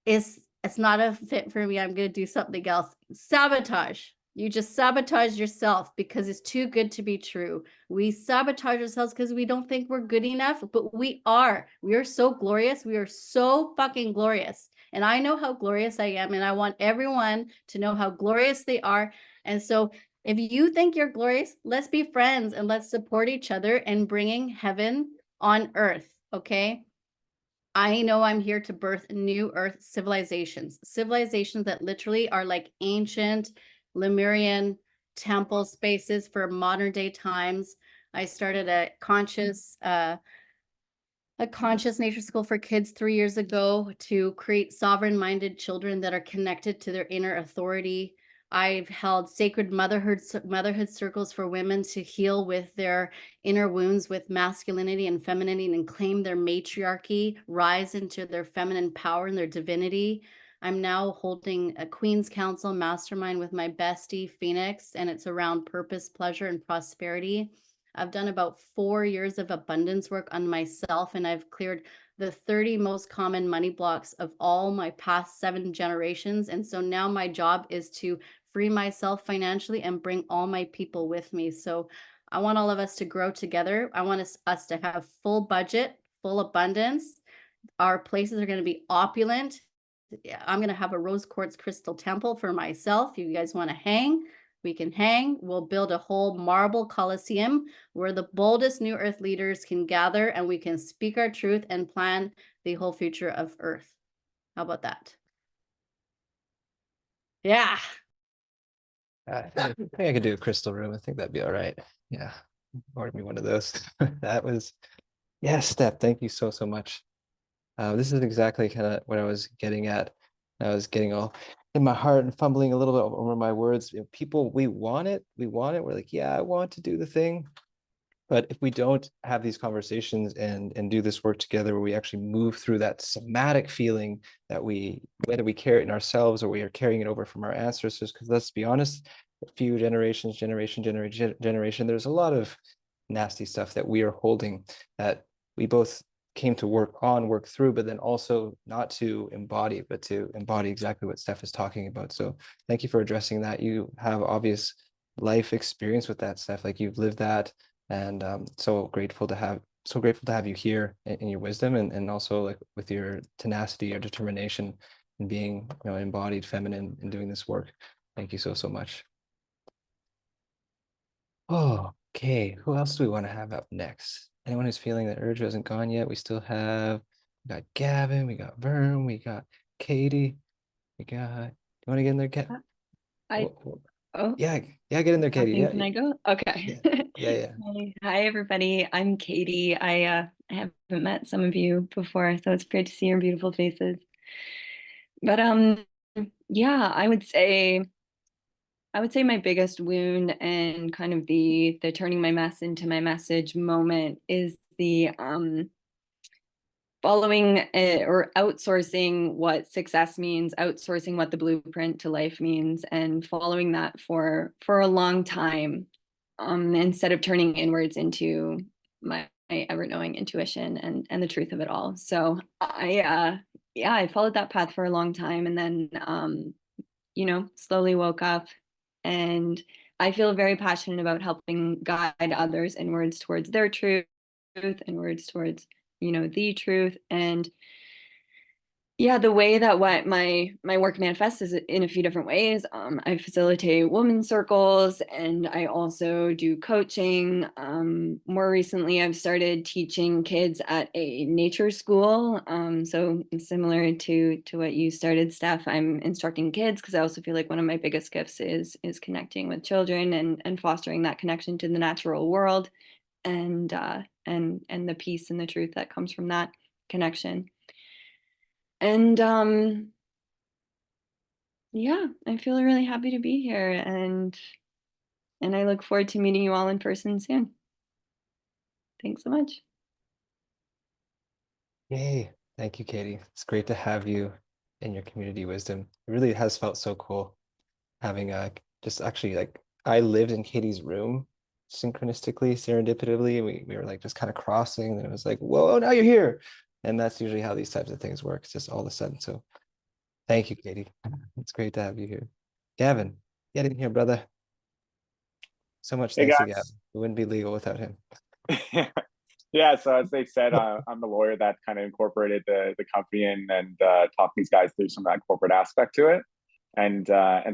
It's not a fit for me. I'm going to do something else. Sabotage. You just sabotage yourself because it's too good to be true. We sabotage ourselves because we don't think we're good enough, but we are. We are so glorious. We are so fucking glorious. And I know how glorious I am. And I want everyone to know how glorious they are. And so if you think you're glorious, let's be friends and let's support each other in bringing heaven on earth. Okay. I know I'm here to birth new earth civilizations that literally are like ancient Lemurian temple spaces for modern day times. I started a conscious nature school for kids 3 years ago to create sovereign-minded children that are connected to their inner authority. I've held sacred motherhood circles for women to heal with their inner wounds with masculinity and femininity and claim their matriarchy, rise into their feminine power and their divinity. I'm now holding a Queen's Council mastermind with my bestie, Phoenix, and it's around purpose, pleasure, and prosperity. I've done about 4 years of abundance work on myself, and I've cleared the 30 most common money blocks of all my past 7 generations. And so now my job is to free myself financially and bring all my people with me. So I want all of us to grow together. I want us to have full budget, full abundance. Our places are going to be opulent. I'm going to have a rose quartz crystal temple for myself. You guys want to hang? We can hang. We'll build a whole marble coliseum where the boldest new earth leaders can gather and we can speak our truth and plan the whole future of earth. How about that? Yeah. I think I could do a crystal room. I think that'd be all right. Yeah, order me one of those. That was, yeah, Steph, thank you so much. This is exactly kind of what I was getting at. I was getting all in my heart and fumbling a little bit over my words. You know, people, we want it. We're like, yeah, I want to do the thing. But if we don't have these conversations and do this work together, where we actually move through that somatic feeling that whether we carry it in ourselves or we are carrying it over from our ancestors, because let's be honest, a few generation, there's a lot of nasty stuff that we are holding that we both came to work through, but then also not to embody, but to embody exactly what Steph is talking about. So thank you for addressing that. You have obvious life experience with that, Steph. Like you've lived that, and so grateful to have you here in your wisdom and also like with your tenacity, your determination, and being embodied feminine and doing this work. Thank you so much. Oh, okay. Who else do we want to have up next? Anyone who's feeling that urge hasn't gone yet? We still have, we got Gavin, we got Vern, we got Katie, you want to get in there, Kat? I Oh, yeah, get in there, Katie. Can I go? Okay. Yeah. Yeah. Hi, everybody. I'm Katie. I haven't met some of you before, so it's great to see your beautiful faces. But yeah, I would say my biggest wound and kind of the turning my mess into my message moment is the following or outsourcing what success means, outsourcing what the blueprint to life means, and following that for a long time, instead of turning inwards into my ever knowing intuition and the truth of it all. So I followed that path for a long time, and then slowly woke up, and I feel very passionate about helping guide others inwards towards their truth, inwards towards the truth. And yeah, the way that what my work manifests is in a few different ways. I facilitate women's circles, and I also do coaching. More recently, I've started teaching kids at a nature school. So similar to what you started, Steph, I'm instructing kids because I also feel like one of my biggest gifts is connecting with children and fostering that connection to the natural world, and the peace and the truth that comes from that connection. And yeah, I feel really happy to be here, and I look forward to meeting you all in person soon. Thanks so much. Yay. Thank you, Katie. It's great to have you in your community wisdom. It really has felt so cool having just actually like I lived in Katie's room synchronistically, serendipitously. We were like just kind of crossing, and it was like, whoa, now you're here. And that's usually how these types of things work. It's just all of a sudden. So thank you, Katie. It's great to have you here. Gavin, get in here, brother. So much Hey thanks to Gavin. guys. It wouldn't be legal without him. Yeah, so as they said, I'm the lawyer that kind of incorporated the company and talked these guys through some of that corporate aspect to it. And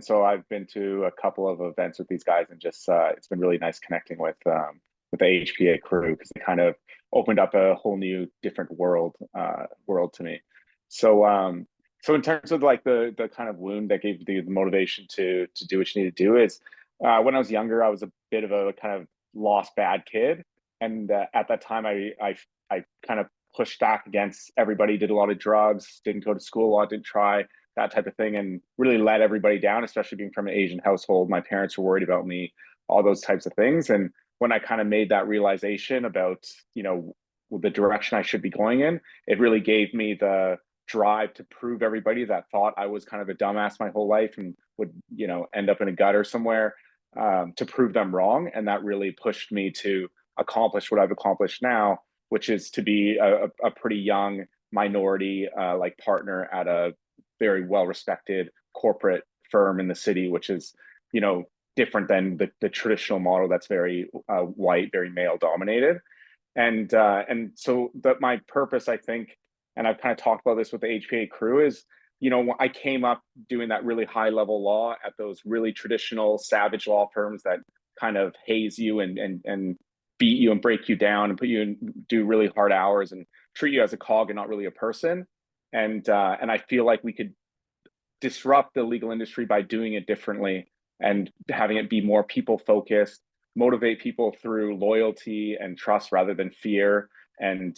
so I've been to a couple of events with these guys, and just it's been really nice connecting with the HPA crew, because they kind of opened up a whole new different world to me. So in terms of like the kind of wound that gave the motivation to do what you need to do is, when I was younger, I was a bit of a kind of lost bad kid, and at that time I kind of pushed back against everybody, did a lot of drugs, didn't go to school a lot, didn't try that type of thing, and really let everybody down, especially being from an Asian household. My parents were worried about me, all those types of things. And when I kind of made that realization about the direction I should be going in, it really gave me the drive to prove everybody that thought I was kind of a dumbass my whole life and would end up in a gutter somewhere, to prove them wrong. And that really pushed me to accomplish what I've accomplished now, which is to be a pretty young minority like partner at a very well respected corporate firm in the city, which is different than the traditional model that's very white, very male dominated. And so that my purpose, I think, and I've kind of talked about this with the HPA crew, is I came up doing that really high level law at those really traditional savage law firms that kind of haze you and beat you and break you down and put you in, do really hard hours and treat you as a cog and not really a person. And I feel like we could disrupt the legal industry by doing it differently and having it be more people focused, motivate people through loyalty and trust rather than fear, and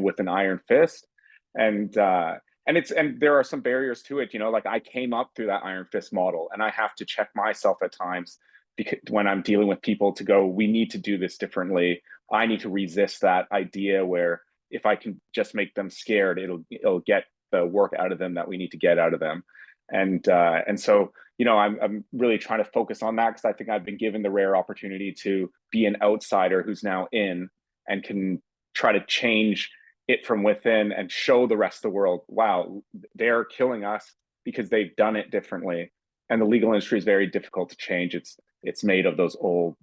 with an iron fist. And there are some barriers to it, like I came up through that iron fist model, and I have to check myself at times, because when I'm dealing with people, to go, we need to do this differently. I need to resist that idea where if I can just make them scared, it'll get the work out of them that we need to get out of them. And so I'm really trying to focus on that, because I think I've been given the rare opportunity to be an outsider who's now in, and can try to change it from within and show the rest of the world, wow, they're killing us because they've done it differently. And the legal industry is very difficult to change. It's made of those old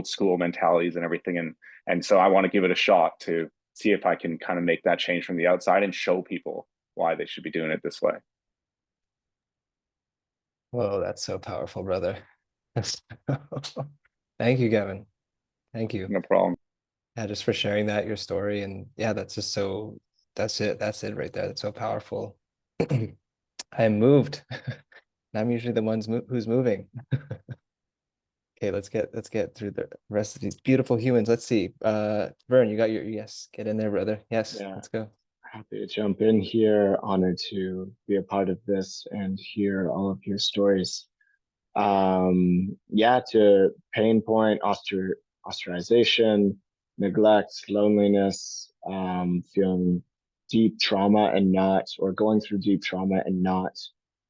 school mentalities and everything. And so I want to give it a shot to see if I can kind of make that change from the outside and show people why they should be doing it this way. Whoa, that's so powerful, brother. Thank you, Gavin. Thank you. No problem. Yeah, just for sharing that, your story. And yeah, that's just so, that's it right there. That's so powerful. I am moved. I'm usually the ones who's moving. Okay, let's get through the rest of these beautiful humans. Let's see. Vern, you got your yes. Get in there, brother. Yes, Yeah. let's go. Happy to jump in here. Honored to be a part of this and hear all of your stories. Yeah, to pain point, ostracization, neglect, loneliness, feeling deep trauma and not, or going through deep trauma and not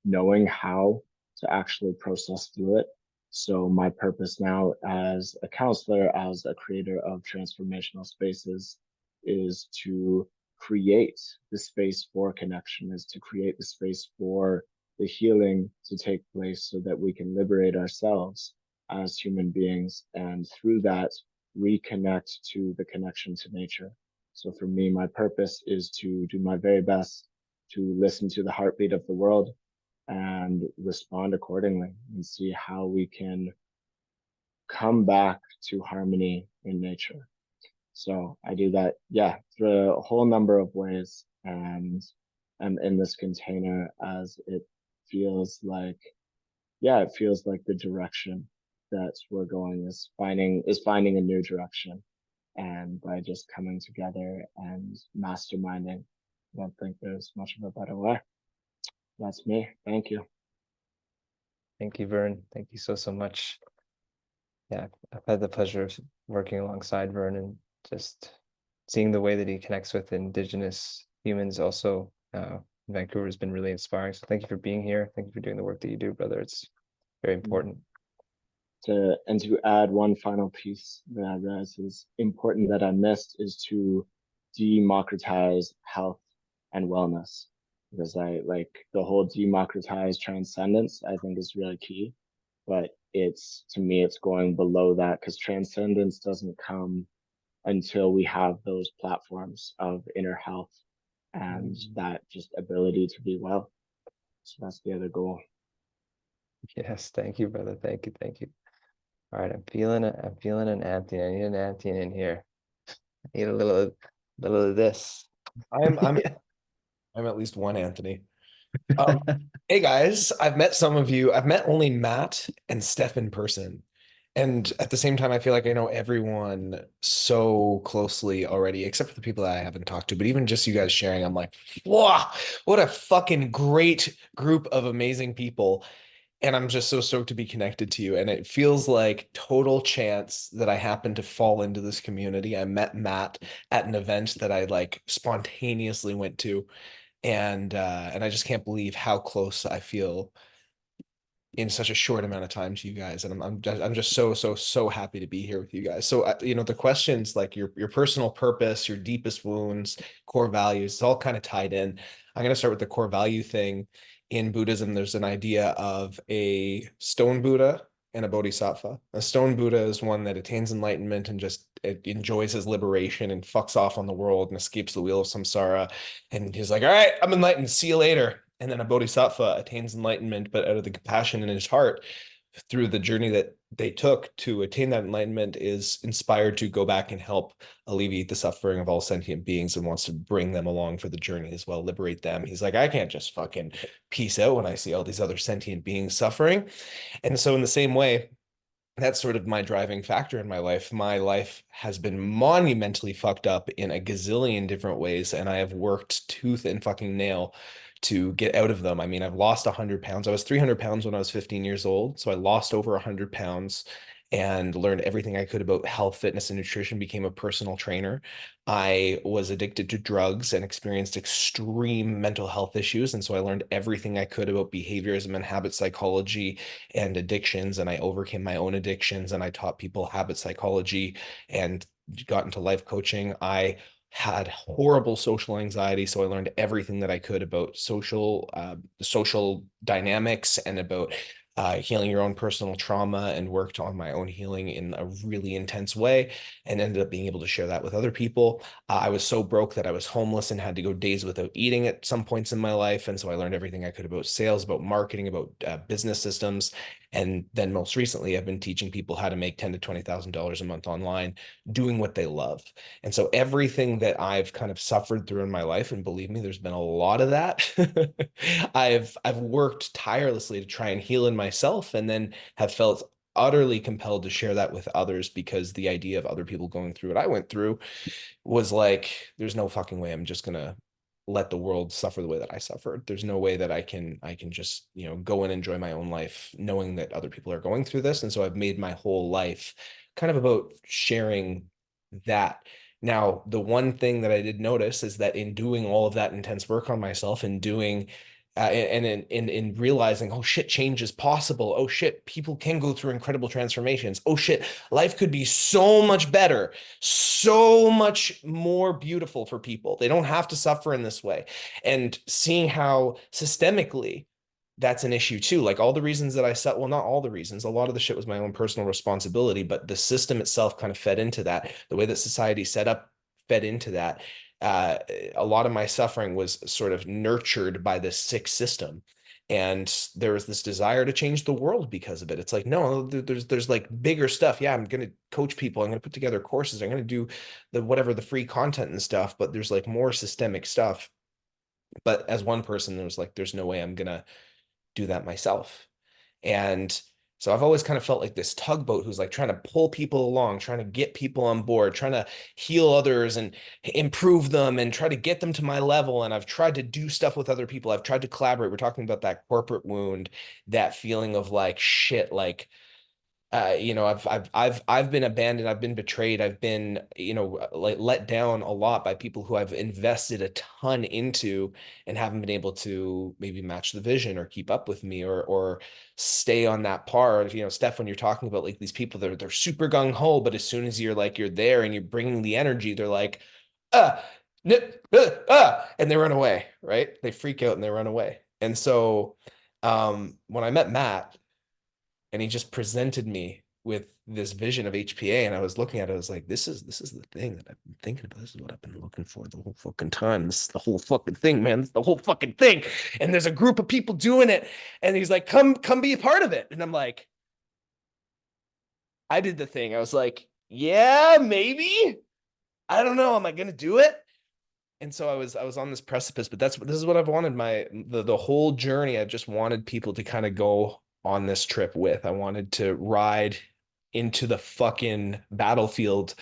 knowing how to actually process through it. So my purpose now as a counselor, as a creator of transformational spaces, is to create the space for connection, is to create the space for the healing to take place so that we can liberate ourselves as human beings and through that reconnect to the connection to nature. So for me, my purpose is to do my very best to listen to the heartbeat of the world and respond accordingly and see how we can come back to harmony in nature. So I do that, yeah, through a whole number of ways. And I'm in this container as it feels like, yeah, it feels like the direction that we're going is finding a new direction. And by just coming together and masterminding, I don't think there's much of a better way. That's me. Thank you. Thank you, Vern. Thank you so much. Yeah, I've had the pleasure of working alongside Vern and just seeing the way that he connects with Indigenous humans also in Vancouver has been really inspiring. So thank you for being here. Thank you for doing the work that you do, brother. It's very important. To add one final piece that I realize is important that I missed is to democratize health and wellness, because I like the whole democratize transcendence, I think is really key. But it's, to me, it's going below that, because transcendence doesn't come until we have those platforms of inner health and that just ability to be well. So that's the other goal. Yes, thank you, brother. Thank you, thank you. All right, I'm feeling it. I'm feeling an Anthony. I need an Anthony in here. I need a little of this. I'm at least one Anthony. Hey guys, I've met some of you. I've met only Matt and Steph in person. And at the same time, I feel like I know everyone so closely already, except for the people that I haven't talked to. But even just you guys sharing, I'm like, wow, what a fucking great group of amazing people. And I'm just so stoked to be connected to you. And it feels like total chance that I happened to fall into this community. I met Matt at an event that I like spontaneously went to. And I just can't believe how close I feel in such a short amount of time to you guys, and I'm just so happy to be here with you guys. So you know, the questions like your personal purpose, your deepest wounds, core values, it's all kind of tied in. I'm going to start with the core value thing. In Buddhism, there's an idea of a stone Buddha and a bodhisattva. A stone Buddha is one that attains enlightenment and just enjoys his liberation and fucks off on the world and escapes the wheel of samsara. And he's like, all right, I'm enlightened. See you later. And then a bodhisattva attains enlightenment, but out of the compassion in his heart, through the journey that they took to attain that enlightenment, is inspired to go back and help alleviate the suffering of all sentient beings and wants to bring them along for the journey as well, liberate them. He's like, I can't just fucking peace out when I see all these other sentient beings suffering. And so in the same way, that's sort of my driving factor in my life. My life has been monumentally fucked up in a gazillion different ways, and I have worked tooth and fucking nail to get out of them. I mean, I've lost 100 pounds. I was 300 pounds when I was 15 years old. So I lost over 100 pounds and learned everything I could about health, fitness, and nutrition, became a personal trainer. I was addicted to drugs and experienced extreme mental health issues. And so I learned everything I could about behaviorism and habit psychology and addictions. And I overcame my own addictions and I taught people habit psychology and got into life coaching. I had horrible social anxiety, so I learned everything that I could about social dynamics and about healing your own personal trauma, and worked on my own healing in a really intense way and ended up being able to share that with other people. I was so broke that I was homeless and had to go days without eating at some points in my life. And so I learned everything I could about sales, about marketing, about business systems. And then most recently, I've been teaching people how to make $10,000 to $20,000 a month online, doing what they love. And so everything that I've kind of suffered through in my life, and believe me, there's been a lot of that, I've worked tirelessly to try and heal in myself, and then have felt utterly compelled to share that with others because the idea of other people going through what I went through was like, there's no fucking way I'm just gonna let the world suffer the way that I suffered. There's no way that I can just, you know, go and enjoy my own life knowing that other people are going through this. And so I've made my whole life kind of about sharing that. Now, the one thing that I did notice is that in doing all of that intense work on myself and doing and in realizing, oh shit, change is possible. Oh shit, people can go through incredible transformations. Oh shit, life could be so much better, so much more beautiful for people. They don't have to suffer in this way. And seeing how systemically that's an issue too. Like all the reasons that I set, well, not all the reasons, a lot of the shit was my own personal responsibility, but the system itself kind of fed into that. The way that society set up fed into that. A lot of my suffering was sort of nurtured by this sick system. And there was this desire to change the world because of it. It's like, no, there's like bigger stuff. Yeah, I'm going to coach people. I'm going to put together courses. I'm going to do the free content and stuff, but there's like more systemic stuff. But as one person, there's no way I'm going to do that myself. And so I've always kind of felt like this tugboat who's like trying to pull people along, trying to get people on board, trying to heal others and improve them and try to get them to my level. And I've tried to do stuff with other people. I've tried to collaborate. We're talking about that corporate wound, that feeling of like shit, like you know, I've been abandoned, I've been betrayed, I've been, you know, like let down a lot by people who I've invested a ton into and haven't been able to maybe match the vision or keep up with me or stay on that par. You know, Steph, when you're talking about like these people that they're super gung ho, but as soon as you're there and you're bringing the energy, they're like, and they run away, right? They freak out and they run away. And so when I met Matt, and he just presented me with this vision of HPA, and I was looking at it, I was like, this is the thing that I've been thinking about. This is what I've been looking for the whole fucking time. This is the whole fucking thing, man. This is the whole fucking thing. And there's a group of people doing it. And he's like, come be a part of it. And I'm like, I did the thing. I was like, yeah, maybe. I don't know. Am I gonna do it? And so I was on this precipice, but this is what I've wanted the whole journey. I just wanted people to kind of go on this trip with. I wanted to ride into the fucking battlefield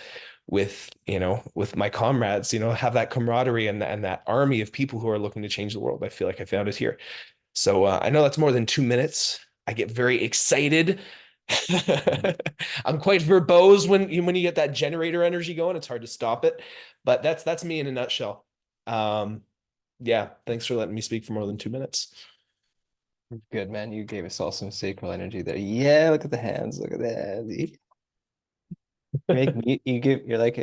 with, you know, with my comrades, you know, have that camaraderie and that army of people who are looking to change the world. I feel like I found it here. So I know that's more than 2 minutes. I get very excited. I'm quite verbose when you get that generator energy going. It's hard to stop it, but that's me in a nutshell. Yeah, thanks for letting me speak for more than 2 minutes. Good, man. You gave us all some sacral energy there. Yeah, look at the hands. Look at the hands. You're like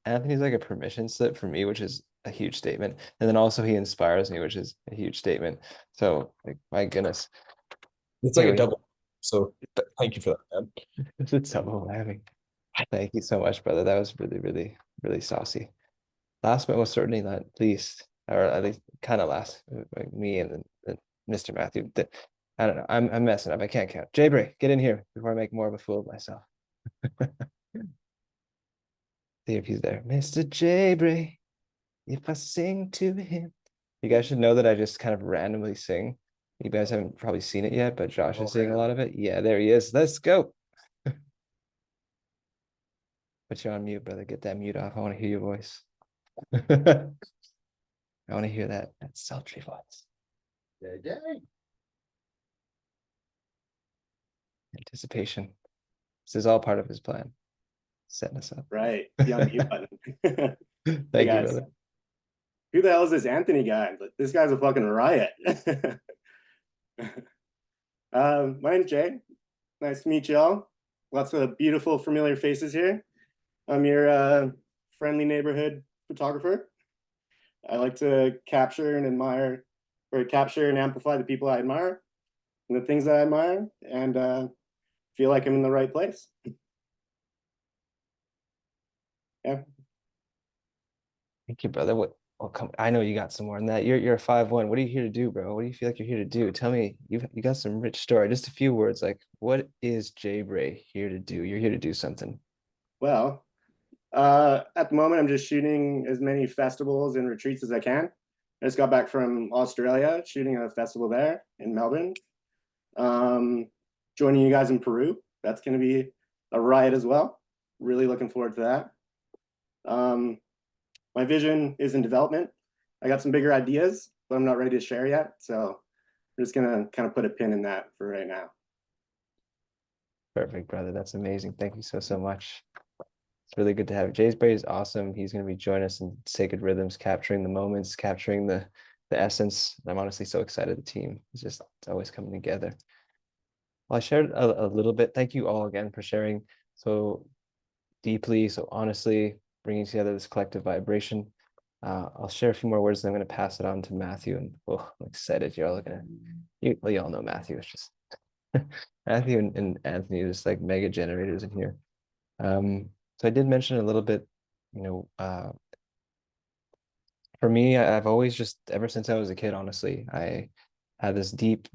Anthony's like a permission slip for me, which is a huge statement. And then also he inspires me, which is a huge statement. So like, my goodness. It's like a double. So thank you for that, man. It's a double whammy. Thank you so much, brother. That was really, really, really saucy. Last but most certainly not least, or at least kind of last, like me and Mr. Matthew. I don't know. I'm messing up. I can't count. Jay-Bray, get in here before I make more of a fool of myself. See if he's there. Mr. Jay-Bray, if I sing to him. You guys should know that I just kind of randomly sing. You guys haven't probably seen it yet, but Josh is seeing a lot of it. Yeah, there he is. Let's go. Put you on mute, brother. Get that mute off. I want to hear your voice. I want to hear that sultry voice. Anticipation. This is all part of his plan. Setting us up. Right. The unmute button. Thank you, brother. Who the hell is this Anthony guy? This guy's a fucking riot. My name's Jay. Nice to meet y'all. Lots of beautiful, familiar faces here. I'm your friendly neighborhood photographer. I like to capture and admire, or capture and amplify the people I admire and the things that I admire, and feel like I'm in the right place. Yeah. Thank you, brother. Come. I know you got some more than that. You're a 5'1". What are you here to do, bro? What do you feel like you're here to do? Tell me. You got some rich story. Just a few words. Like, what is Jay-Bray here to do? You're here to do something. Well, at the moment, I'm just shooting as many festivals and retreats as I can. I just got back from Australia, shooting a festival there in Melbourne. Joining you guys in Peru That's going to be a riot as well. Really looking forward to that. My vision is in development. I got some bigger ideas, but I'm not ready to share yet. So I'm just going to kind of put a pin in that for right now. Perfect, brother. That's amazing. Thank you so much. It's really good to have you. Jaysbury is awesome. He's going to be joining us in Sacred Rhythms, capturing the moments, capturing the essence. I'm honestly so excited. The team is just, it's always coming together. Well, I shared a little bit. Thank you all again for sharing so deeply, so honestly, bringing together this collective vibration. I'll share a few more words, and I'm going to pass it on to Matthew. And oh, I'm excited. You're all gonna, you all know Matthew. It's just Matthew and Anthony are just like mega generators in here. So I did mention a little bit, you know, for me, I've always just, ever since I was a kid, honestly, I had this deep,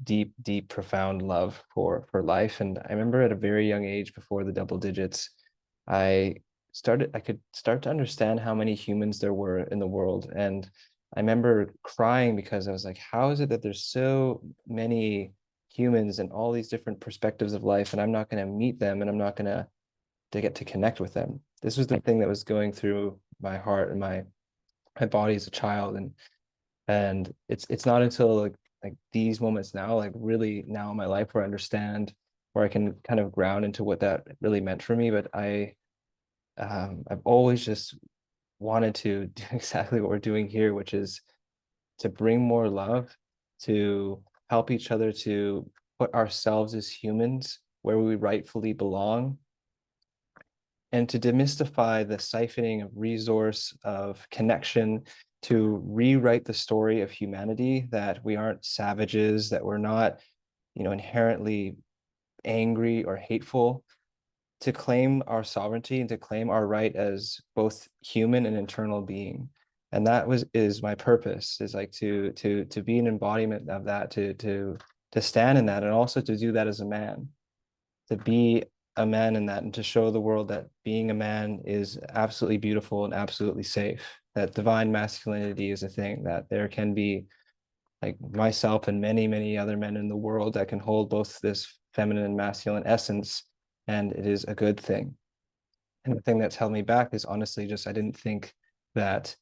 profound love for life. And I remember at a very young age, before the double digits, I could start to understand how many humans there were in the world. And I remember crying because I was like, how is it that there's so many humans and all these different perspectives of life, and I'm not going to meet them, and I'm not going to get to connect with them? This was the thing that was going through my heart and my body as a child. And it's not until like these moments now, like really now in my life, where I understand, where I can kind of ground into what that really meant for me. But I've always just wanted to do exactly what we're doing here, which is to bring more love, to help each other, to put ourselves as humans where we rightfully belong, and to demystify the siphoning of resource, of connection, to rewrite the story of humanity, that we aren't savages, that we're not, you know, inherently angry or hateful, to claim our sovereignty and to claim our right as both human and internal being. And that is my purpose, is like to be an embodiment of that, to stand in that, and also to do that as a man, to be a man in that, and to show the world that being a man is absolutely beautiful and absolutely safe, that divine masculinity is a thing, that there can be, like myself and many other men in the world, that can hold both this feminine and masculine essence, and it is a good thing. And the thing that's held me back is honestly just, I didn't think that,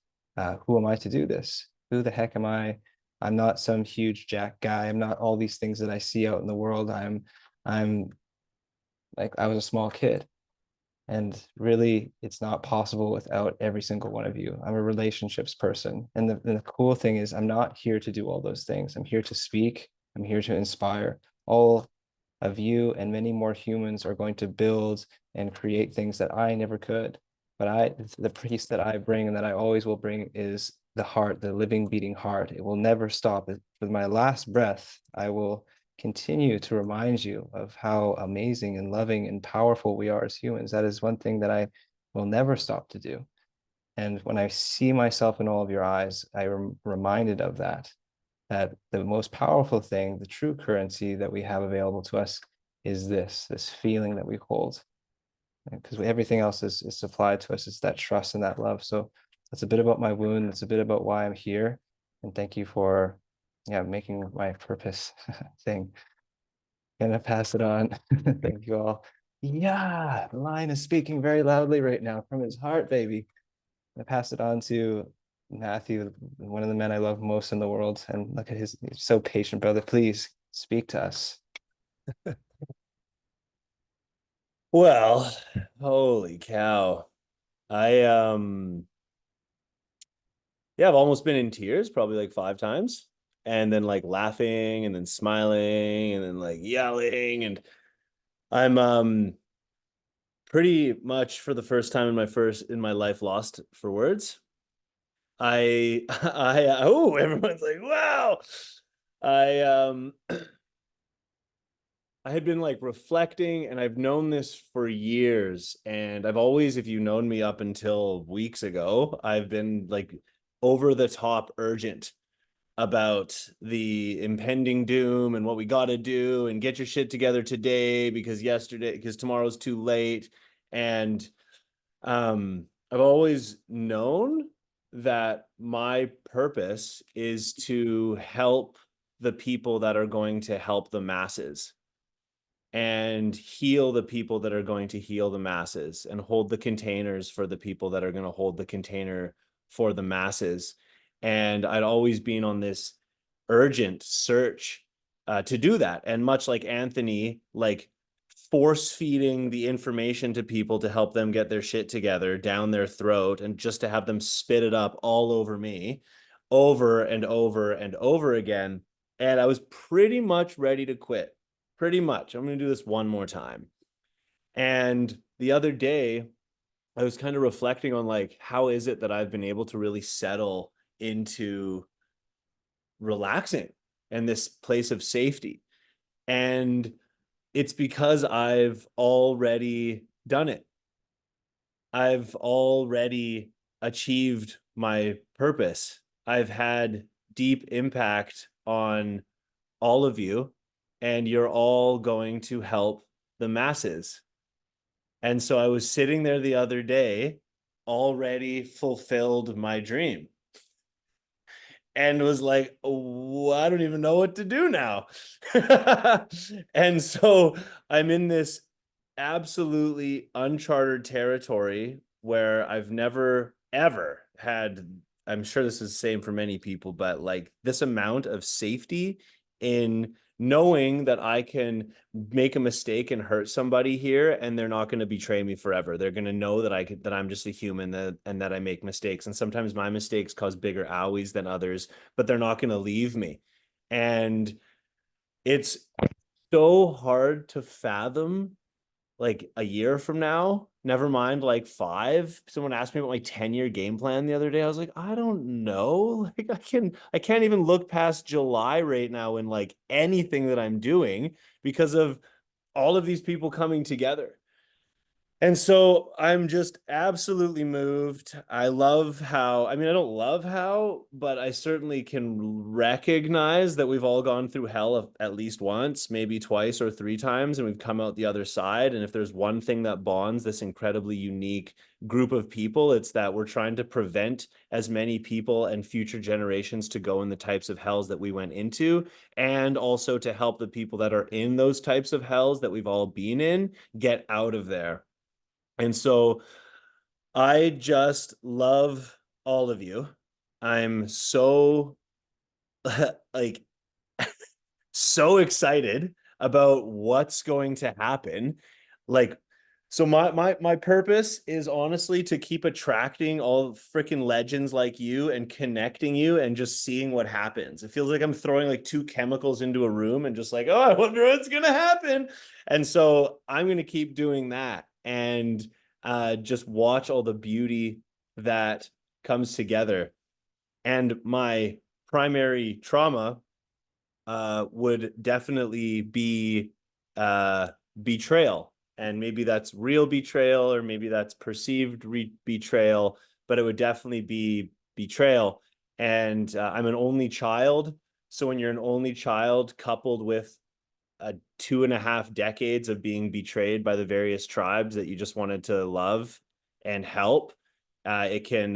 who am I to do this? Who the heck am I? I'm not some huge jack guy. I'm not all these things that I see out in the world. I'm like, I was a small kid. And really, it's not possible without every single one of you. I'm a relationships person. And the cool thing is, I'm not here to do all those things. I'm here to speak. I'm here to inspire. All of you and many more humans are going to build and create things that I never could. But the piece that I bring, and that I always will bring, is the heart, the living, beating heart. It will never stop. With my last breath, I will continue to remind you of how amazing and loving and powerful we are as humans. That is one thing that I will never stop to do. And when I see myself in all of your eyes, I'm reminded of that the most powerful thing, the true currency that we have available to us, is this feeling that we hold. Because everything else is supplied to us. It's that trust and that love. So that's a bit about my wound. That's a bit about why I'm here. And thank you for making my purpose thing. Gonna pass it on. Thank you all. Yeah, the lion is speaking very loudly right now from his heart, baby. I pass it on to Matthew, one of the men I love most in the world. And look at he's so patient, brother. Please speak to us. Well, holy cow. Yeah, I've almost been in tears probably like 5 times, and then like laughing and then smiling and then like yelling. And I'm pretty much for the first time in my life lost for words. Oh, everyone's like, wow. I I had been like reflecting, and I've known this for years, and I've always, if you've known me up until weeks ago, I've been like over the top urgent about the impending doom and what we got to do and get your shit together today because tomorrow's too late. And I've always known that my purpose is to help the people that are going to help the masses. and heal the people that are going to heal the masses, and hold the containers for the people that are going to hold the container for the masses. And I'd always been on this urgent search to do that. And much like Anthony, like force feeding the information to people to help them get their shit together down their throat, and just to have them spit it up all over me over and over and over again. And I was pretty much ready to quit. Pretty much. I'm going to do this one more time. And the other day, I was kind of reflecting on like, how is it that I've been able to really settle into relaxing and this place of safety? And it's because I've already done it. I've already achieved my purpose. I've had deep impact on all of you, and you're all going to help the masses. And so I was sitting there the other day, already fulfilled my dream, and was like, oh, I don't even know what to do now. And so I'm in this absolutely uncharted territory where I've never, ever had, I'm sure this is the same for many people, but like this amount of safety in knowing that I can make a mistake and hurt somebody here, and they're not going to betray me forever. They're going to know that that I'm just a human, and that I make mistakes. And sometimes my mistakes cause bigger owies than others, but they're not going to leave me. And it's so hard to fathom, like a year from now, never mind like 5. Someone asked me about my 10-year game plan the other day. I was like, I don't know. Like I can't even look past July right now in like anything that I'm doing, because of all of these people coming together. And so I'm just absolutely moved. I love how, I mean, I don't love how, but I certainly can recognize that we've all gone through hell at least once, maybe twice or 3 times, and we've come out the other side. And if there's one thing that bonds this incredibly unique group of people, it's that we're trying to prevent as many people and future generations to go in the types of hells that we went into, and also to help the people that are in those types of hells that we've all been in get out of there. And so I just love all of you. I'm so like so excited about what's going to happen. Like, so my purpose is honestly to keep attracting all freaking legends like you and connecting you and just seeing what happens. It feels like I'm throwing like 2 chemicals into a room and just like, oh, I wonder what's gonna happen. And so I'm gonna keep doing that, and just watch all the beauty that comes together. And my primary trauma would definitely be betrayal. And maybe that's real betrayal, or maybe that's perceived betrayal, but it would definitely be betrayal. And I'm an only child. So when you're an only child coupled with 2.5 decades of being betrayed by the various tribes that you just wanted to love and help, it can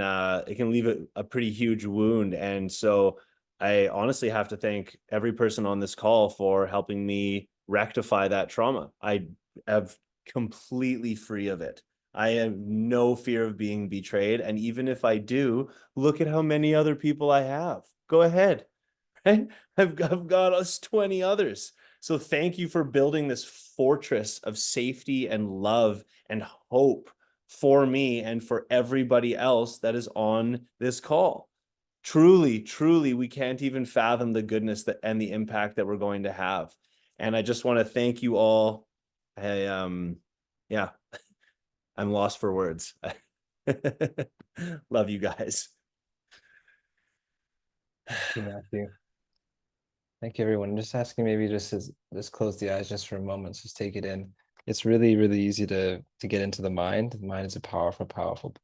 leave a pretty huge wound. And so I honestly have to thank every person on this call for helping me rectify that trauma. I have completely free of it. I have no fear of being betrayed. And even if I do, look at how many other people I have. Go ahead. Right? I've got us 20 others. So thank you for building this fortress of safety and love and hope for me and for everybody else that is on this call. Truly, truly, we can't even fathom the goodness and the impact that we're going to have. And I just want to thank you all. Yeah, I'm lost for words. Love you guys. Thank you, Matthew. Thank you, everyone. I'm just asking, maybe just close the eyes just for a moment, just take it in. It's really, really easy to get into the mind. The mind is a powerful, powerful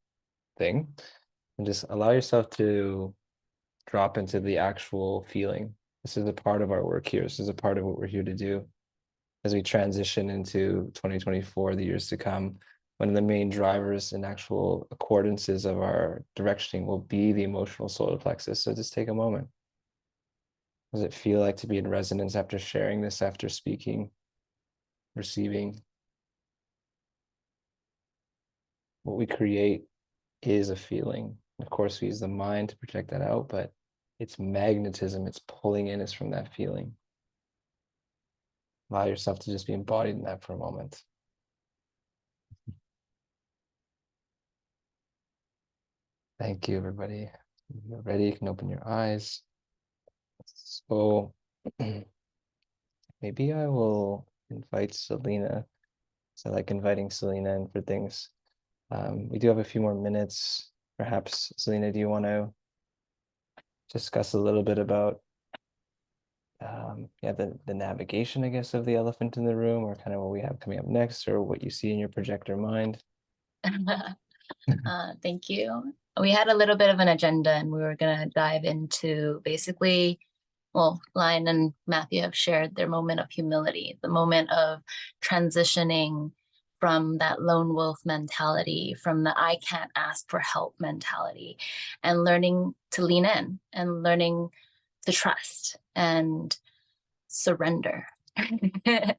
thing. And just allow yourself to drop into the actual feeling. This is a part of our work here. This is a part of what we're here to do as we transition into 2024, the years to come. One of the main drivers and actual accordances of our directioning will be the emotional solar plexus. So just take a moment. What does it feel like to be in resonance after sharing this, after speaking? receiving. What we create is a feeling. Of course, we use the mind to project that out, but it's magnetism, it's pulling in us from that feeling. Allow yourself to just be embodied in that for a moment. Thank you, everybody. If you're ready, you can open your eyes. So maybe I will invite Selena. So I like inviting Selena in for things. We do have a few more minutes. Perhaps, Selena, do you want to discuss a little bit about yeah, the navigation, I guess, of the elephant in the room, or kind of what we have coming up next, or what you see in your projector mind? Thank you. We had a little bit of an agenda, and we were going to dive into basically, well, Lion and Matthew have shared their moment of humility, the moment of transitioning from that lone wolf mentality, from the I can't ask for help mentality, and learning to lean in and learning to trust and surrender. That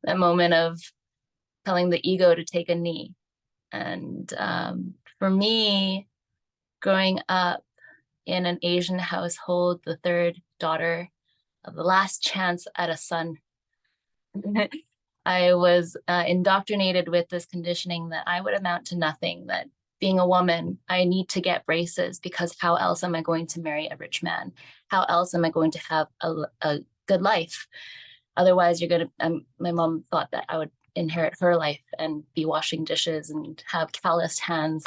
moment of telling the ego to take a knee. And for me, growing up in an Asian household, the third daughter of the last chance at a son, I was indoctrinated with this conditioning that I would amount to nothing, that being a woman, I need to get braces because how else am I going to marry a rich man? How else am I going to have a good life? Otherwise, you're going to, my mom thought that I would inherit her life and be washing dishes and have calloused hands,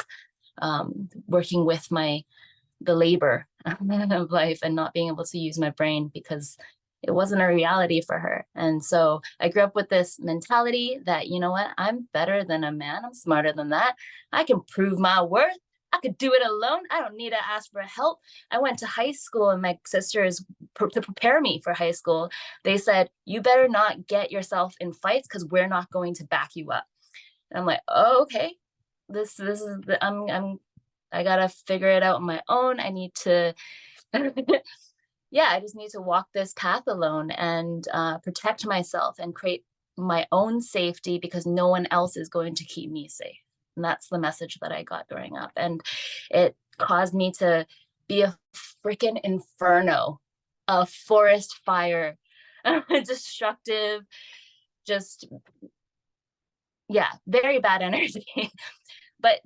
working with the labor of life and not being able to use my brain because it wasn't a reality for her. And so I grew up with this mentality that, you know what, I'm better than a man. I'm smarter than that. I can prove my worth. I could do it alone. I don't need to ask for help. I went to high school and my sisters, to prepare me for high school, they said, you better not get yourself in fights because we're not going to back you up. And I'm like, oh, okay. This is I gotta figure it out on my own. I need to yeah, I just need to walk this path alone and protect myself and create my own safety because no one else is going to keep me safe. And that's the message that I got growing up. And it caused me to be a freaking inferno, a forest fire, destructive, just, yeah, very bad energy. But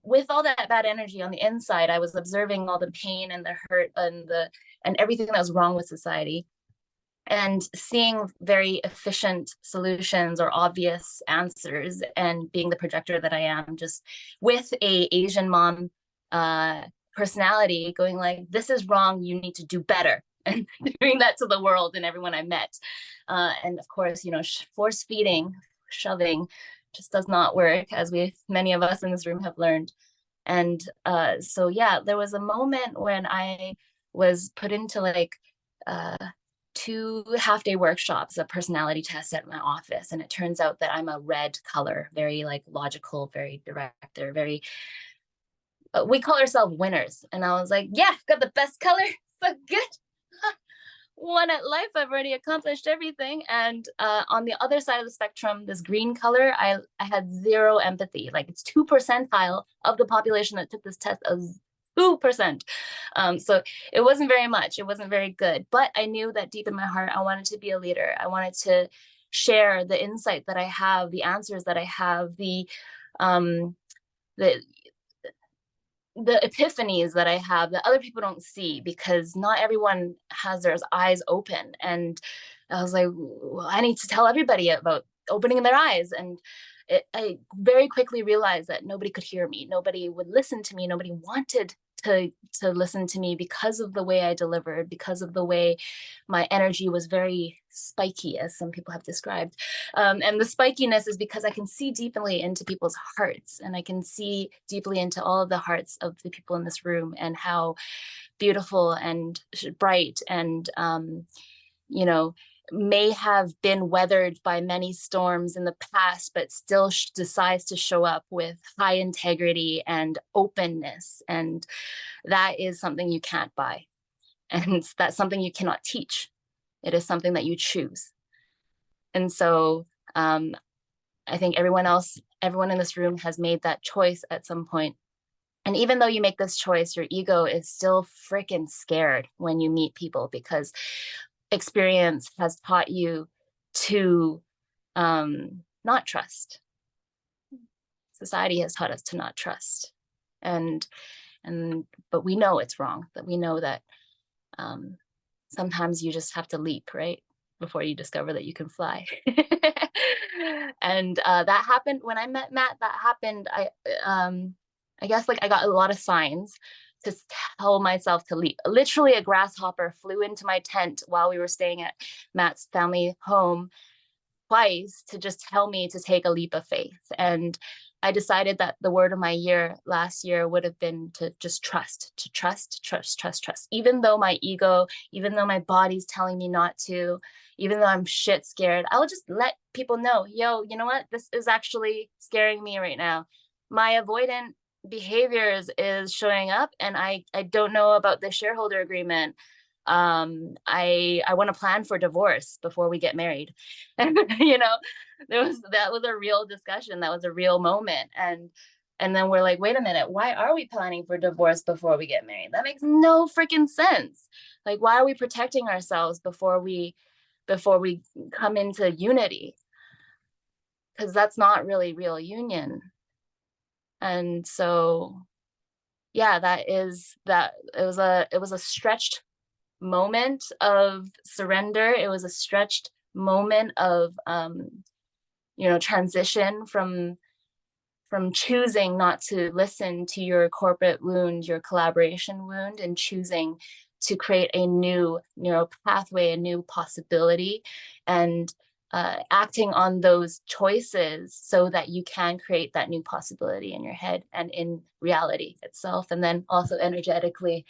with all that bad energy on the inside, I was observing all the pain and the hurt and everything that was wrong with society, and seeing very efficient solutions or obvious answers, and being the projector that I am, just with a Asian mom personality, going like, this is wrong, you need to do better, and doing that to the world and everyone I met. And of course, you know, force feeding, shoving just does not work, as many of us in this room have learned. And so yeah, there was a moment when I was put into like 2 half-day workshops, a personality test at my office, and it turns out that I'm a red color, very like logical, very direct. They're very we call ourselves winners, and I was like, yeah, got the best color, so good. One at life, I've already accomplished everything. And on the other side of the spectrum, this green color, I had zero empathy. Like, it's 2 percentile of the population that took this test, of 2%. So it wasn't very much. It wasn't very good. But I knew that deep in my heart, I wanted to be a leader. I wanted to share the insight that I have, the answers that I have, the epiphanies that I have that other people don't see, because not everyone has their eyes open. And I was like, well, I need to tell everybody about opening their eyes. And I very quickly realized that nobody could hear me. Nobody would listen to me. Nobody wanted to listen to me because of the way I delivered, because of the way my energy was very spiky, as some people have described. And the spikiness is because I can see deeply into people's hearts, and I can see deeply into all of the hearts of the people in this room, and how beautiful and bright and, you know, may have been weathered by many storms in the past, but still decides to show up with high integrity and openness. And that is something you can't buy. And that's something you cannot teach. It is something that you choose. And so I think everyone in this room has made that choice at some point. And even though you make this choice, your ego is still freaking scared when you meet people, because experience has taught you to not trust. Society has taught us to not trust. But we know it's wrong, that we know that sometimes you just have to leap, right? Before you discover that you can fly. And that happened when I met Matt. That happened. I guess like I got a lot of signs to tell myself to leap. Literally a grasshopper flew into my tent while we were staying at Matt's family home twice to just tell me to take a leap of faith. And I decided that the word of my year last year would have been to just trust, to trust, trust, trust, trust. Even though my ego, even though my body's telling me not to, even though I'm shit scared, I'll just let people know, yo, you know what? This is actually scaring me right now. My avoidant behaviors is showing up, and I don't know about the shareholder agreement. I want to plan for divorce before we get married. And you know, that was a real discussion. That was a real moment. And then we're like, wait a minute, why are we planning for divorce before we get married? That makes no freaking sense. Like, why are we protecting ourselves before we come into unity? Because that's not really real union. And so yeah, it was a stretched moment of surrender. It was a stretched moment of transition from choosing not to listen to your corporate wound, your collaboration wound, and choosing to create a new neural pathway, a new possibility, and acting on those choices so that you can create that new possibility in your head and in reality itself, and then also energetically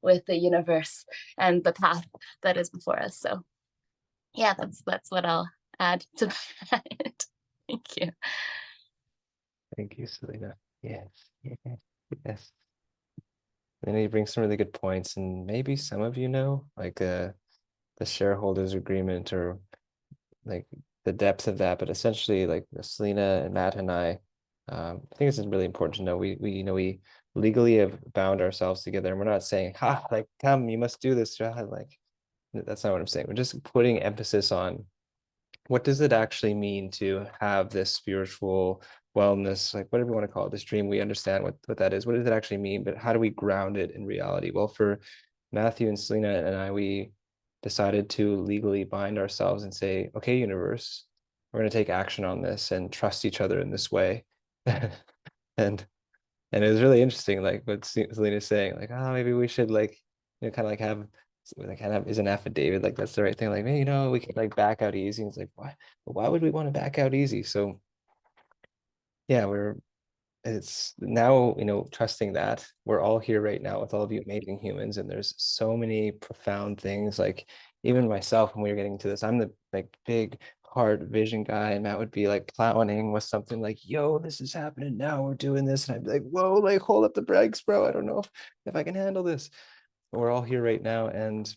with the universe and the path that is before us. So yeah, that's what I'll add to that. Thank you. Thank you, Selena. Yes, yes, yes. Then you bring some really good points, and maybe some of you know, like the shareholders agreement, or like the depth of that. But essentially, like Selena and Matt and I think this is really important to know. We legally have bound ourselves together, and we're not saying, "Ha, like come, you must do this." Like that's not what I'm saying. We're just putting emphasis on what does it actually mean to have this spiritual wellness, like whatever you want to call it, this dream. We understand what that is. What does it actually mean? But how do we ground it in reality? Well, for Matthew and Selena and I, we decided to legally bind ourselves and say, okay, universe, we're going to take action on this and trust each other in this way. and it was really interesting, like what Selena's saying, like, oh, maybe we should like, kind of like have is an affidavit, like that's the right thing, like, maybe, we can like back out easy. And it's like, why would we want to back out easy? So yeah, it's now, trusting that we're all here right now with all of you amazing humans, and there's so many profound things. Like even myself, when we were getting to this, I'm the like big heart vision guy, and Matt would be like planning with something like, yo, this is happening now, we're doing this, and I'd be like, whoa, like hold up the brakes, bro, I don't know if I can handle this. But we're all here right now, and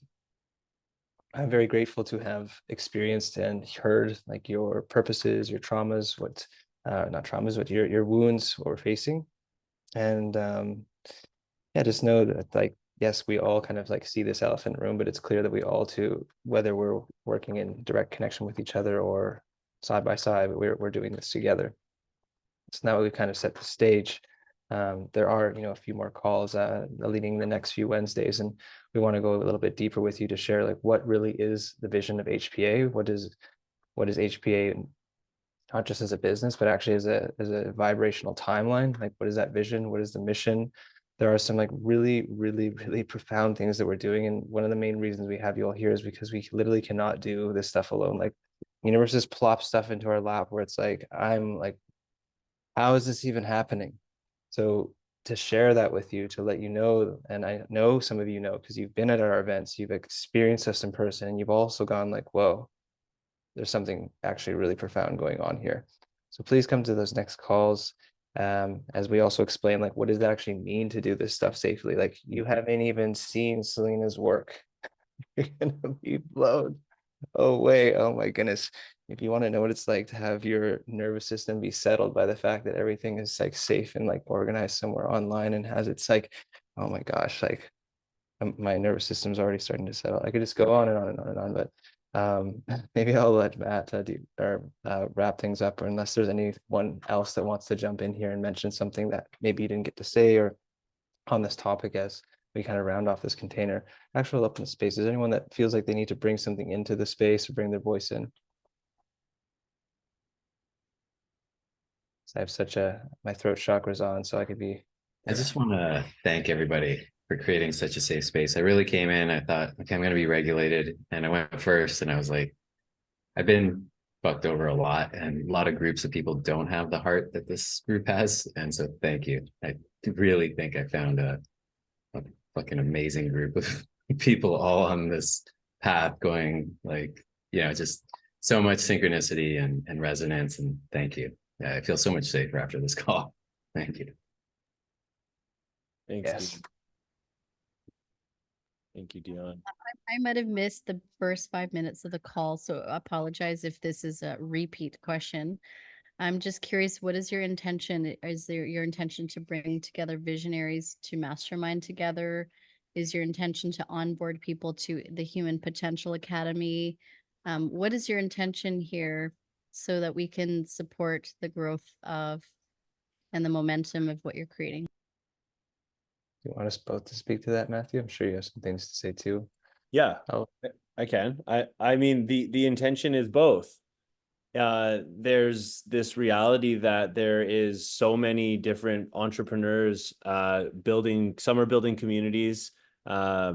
I'm very grateful to have experienced and heard like your purposes, your traumas, not traumas, but your wounds, what we're facing. And yeah, just know that like, yes, we all kind of like see this elephant in the room, but it's clear that we all too, whether we're working in direct connection with each other or side by side, we're doing this together. So now we've kind of set the stage. There are, a few more calls leading the next few Wednesdays, and we want to go a little bit deeper with you to share like what really is the vision of HPA. What is HPA, not just as a business, but actually as a vibrational timeline? Like, what is that vision? What is the mission? There are some like really, really, really profound things that we're doing. And one of the main reasons we have you all here is because we literally cannot do this stuff alone. Like, the universe just plops stuff into our lap where it's like, I'm like, how is this even happening? So to share that with you, to let you know, and I know some of you know, because you've been at our events, you've experienced us in person, and you've also gone like, whoa, there's something actually really profound going on here. So please come to those next calls, as we also explain, like, what does that actually mean to do this stuff safely? Like, you haven't even seen Selena's work. You're gonna be blown away. Oh my goodness. if you want to know what it's like to have your nervous system be settled by the fact that everything is like safe and like organized somewhere online and has its like, oh my gosh, like my nervous system's already starting to settle. I could just go on and on and on and on, but maybe I'll let Matt wrap things up, or unless there's anyone else that wants to jump in here and mention something that maybe you didn't get to say or on this topic as we kind of round off this container. Actual open space. Is there anyone that feels like they need to bring something into the space or bring their voice in? I have my throat chakra's on, so I could be. I just want to thank everybody for creating such a safe space. I really came in, I thought, okay, I'm going to be regulated. And I went first and I was like, I've been fucked over a lot, and a lot of groups of people don't have the heart that this group has. And so thank you. I really think I found a fucking amazing group of people all on this path going like, just so much synchronicity and resonance. And thank you. Yeah, I feel so much safer after this call. Thank you. Thanks, Yes. Dion. Thank you, Dion. I might have missed the first 5 minutes of the call, so I apologize if this is a repeat question. I'm just curious, what is your intention? Is there your intention to bring together visionaries to mastermind together? Is your intention to onboard people to the Human Potential Academy? What is your intention here so that we can support the growth of and the momentum of what you're creating? You want us both to speak to that, Matthew? I'm sure you have some things to say too. Yeah, Oh, I can. I mean, the intention is both. There's this reality that there is so many different entrepreneurs some are building communities. I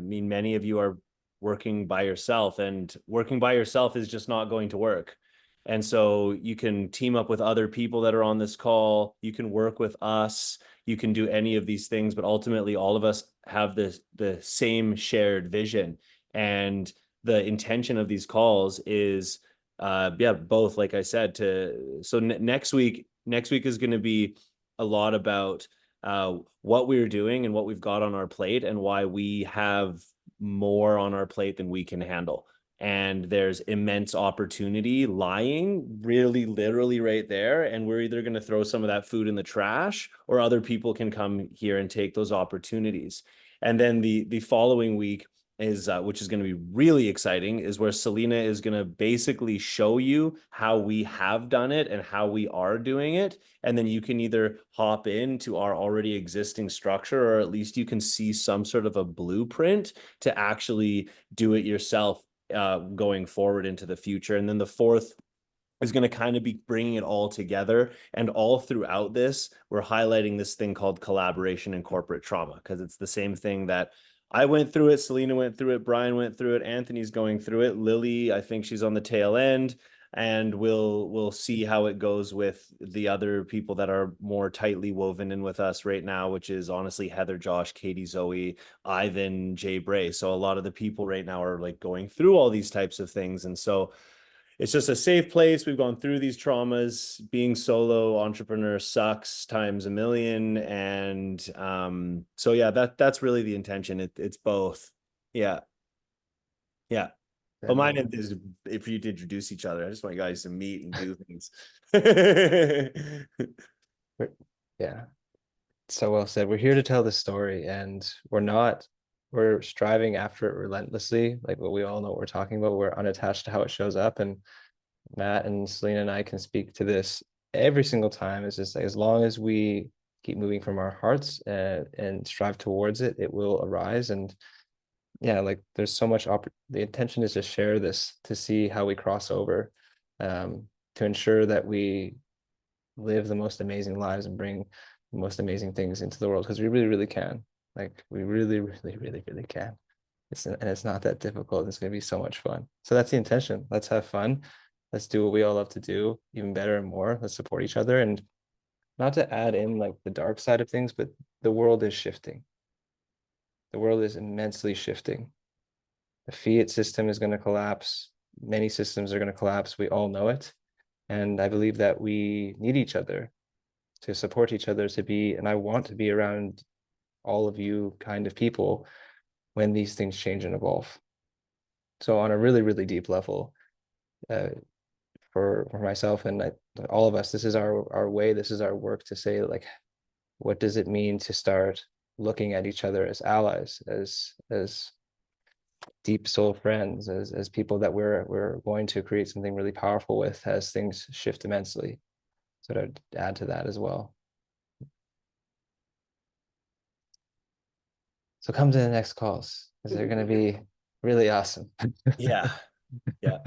mean, many of you are working by yourself, and working by yourself is just not going to work. And so you can team up with other people that are on this call. You can work with us. You can do any of these things, but ultimately all of us have the same shared vision. And the intention of these calls is both, like I said, next week is going to be a lot about what we're doing and what we've got on our plate and why we have more on our plate than we can handle. And there's immense opportunity lying really literally right there. And we're either going to throw some of that food in the trash, or other people can come here and take those opportunities. And then the following week is which is going to be really exciting, is where Selena is going to basically show you how we have done it and how we are doing it. And then you can either hop into our already existing structure, or at least you can see some sort of a blueprint to actually do it yourself going forward into the future. And then the fourth is going to kind of be bringing it all together. And all throughout this, we're highlighting this thing called collaboration and corporate trauma, because it's the same thing that I went through it, Selena went through it, Brian went through it, Anthony's going through it, Lily, I think she's on the tail end. And we'll see how it goes with the other people that are more tightly woven in with us right now, which is honestly Heather, Josh, Katie, Zoe, Ivan, Jay Bray. So a lot of the people right now are like going through all these types of things. And so it's just a safe place. We've gone through these traumas. Being solo entrepreneur sucks times a million. And so yeah, that's really the intention. It's both. Yeah. Yeah. But mine is if you introduce each other. I just want you guys to meet and do things. yeah. So well said. We're here to tell the story, and we're striving after it relentlessly. Like what we all know what we're talking about. We're unattached to how it shows up. And Matt and Selena and I can speak to this every single time. It's just like, as long as we keep moving from our hearts and strive towards it, it will arise. And yeah, like there's so much the intention is to share this, to see how we cross over, to ensure that we live the most amazing lives and bring the most amazing things into the world, because we really, really can. Like we really, really, really, really can. And it's not that difficult. It's going to be so much fun. So that's the intention. Let's have fun. Let's do what we all love to do, even better and more. Let's support each other. And not to add in like the dark side of things, but the world is shifting. The world is immensely shifting. The fiat system is going to collapse. Many systems are going to collapse. We all know it. And I believe that we need each other to support each other, and I want to be around all of you kind of people when these things change and evolve. So on a really, really deep level, for myself and all of us, this is our way, this is our work to say, like, what does it mean to start looking at each other as allies, as deep soul friends, as people that we're going to create something really powerful with as things shift immensely. So to add to that as well. So come to the next calls, because they're going to be really awesome. Yeah. Yeah.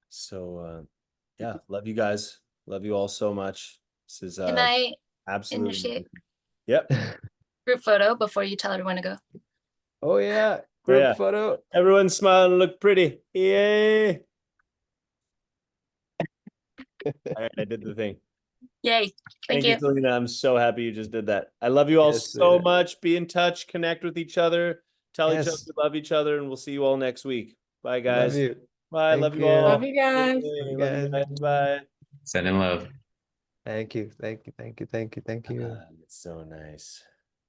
So yeah, love you guys. Love you all so much. This is Can I absolutely initiate amazing. Yep. group photo before you tell everyone to go? Oh yeah, Oh, group yeah. photo. Everyone smile and look pretty. Yay. All right, I did the thing. Yay. Thank Thank you. you, Selena. I'm so happy you just did that. I love you all Yes, so Selena. much. Be in touch, connect with each other, tell each other Yes. we love each other, and we'll see you all next week. Bye, Love guys. you. Bye. Thank Love you you. all. Love you guys. Yay, you love you guys. guys. Bye. Send in love. Thank you. Thank you. Thank you. Thank you. Thank you. It's so nice.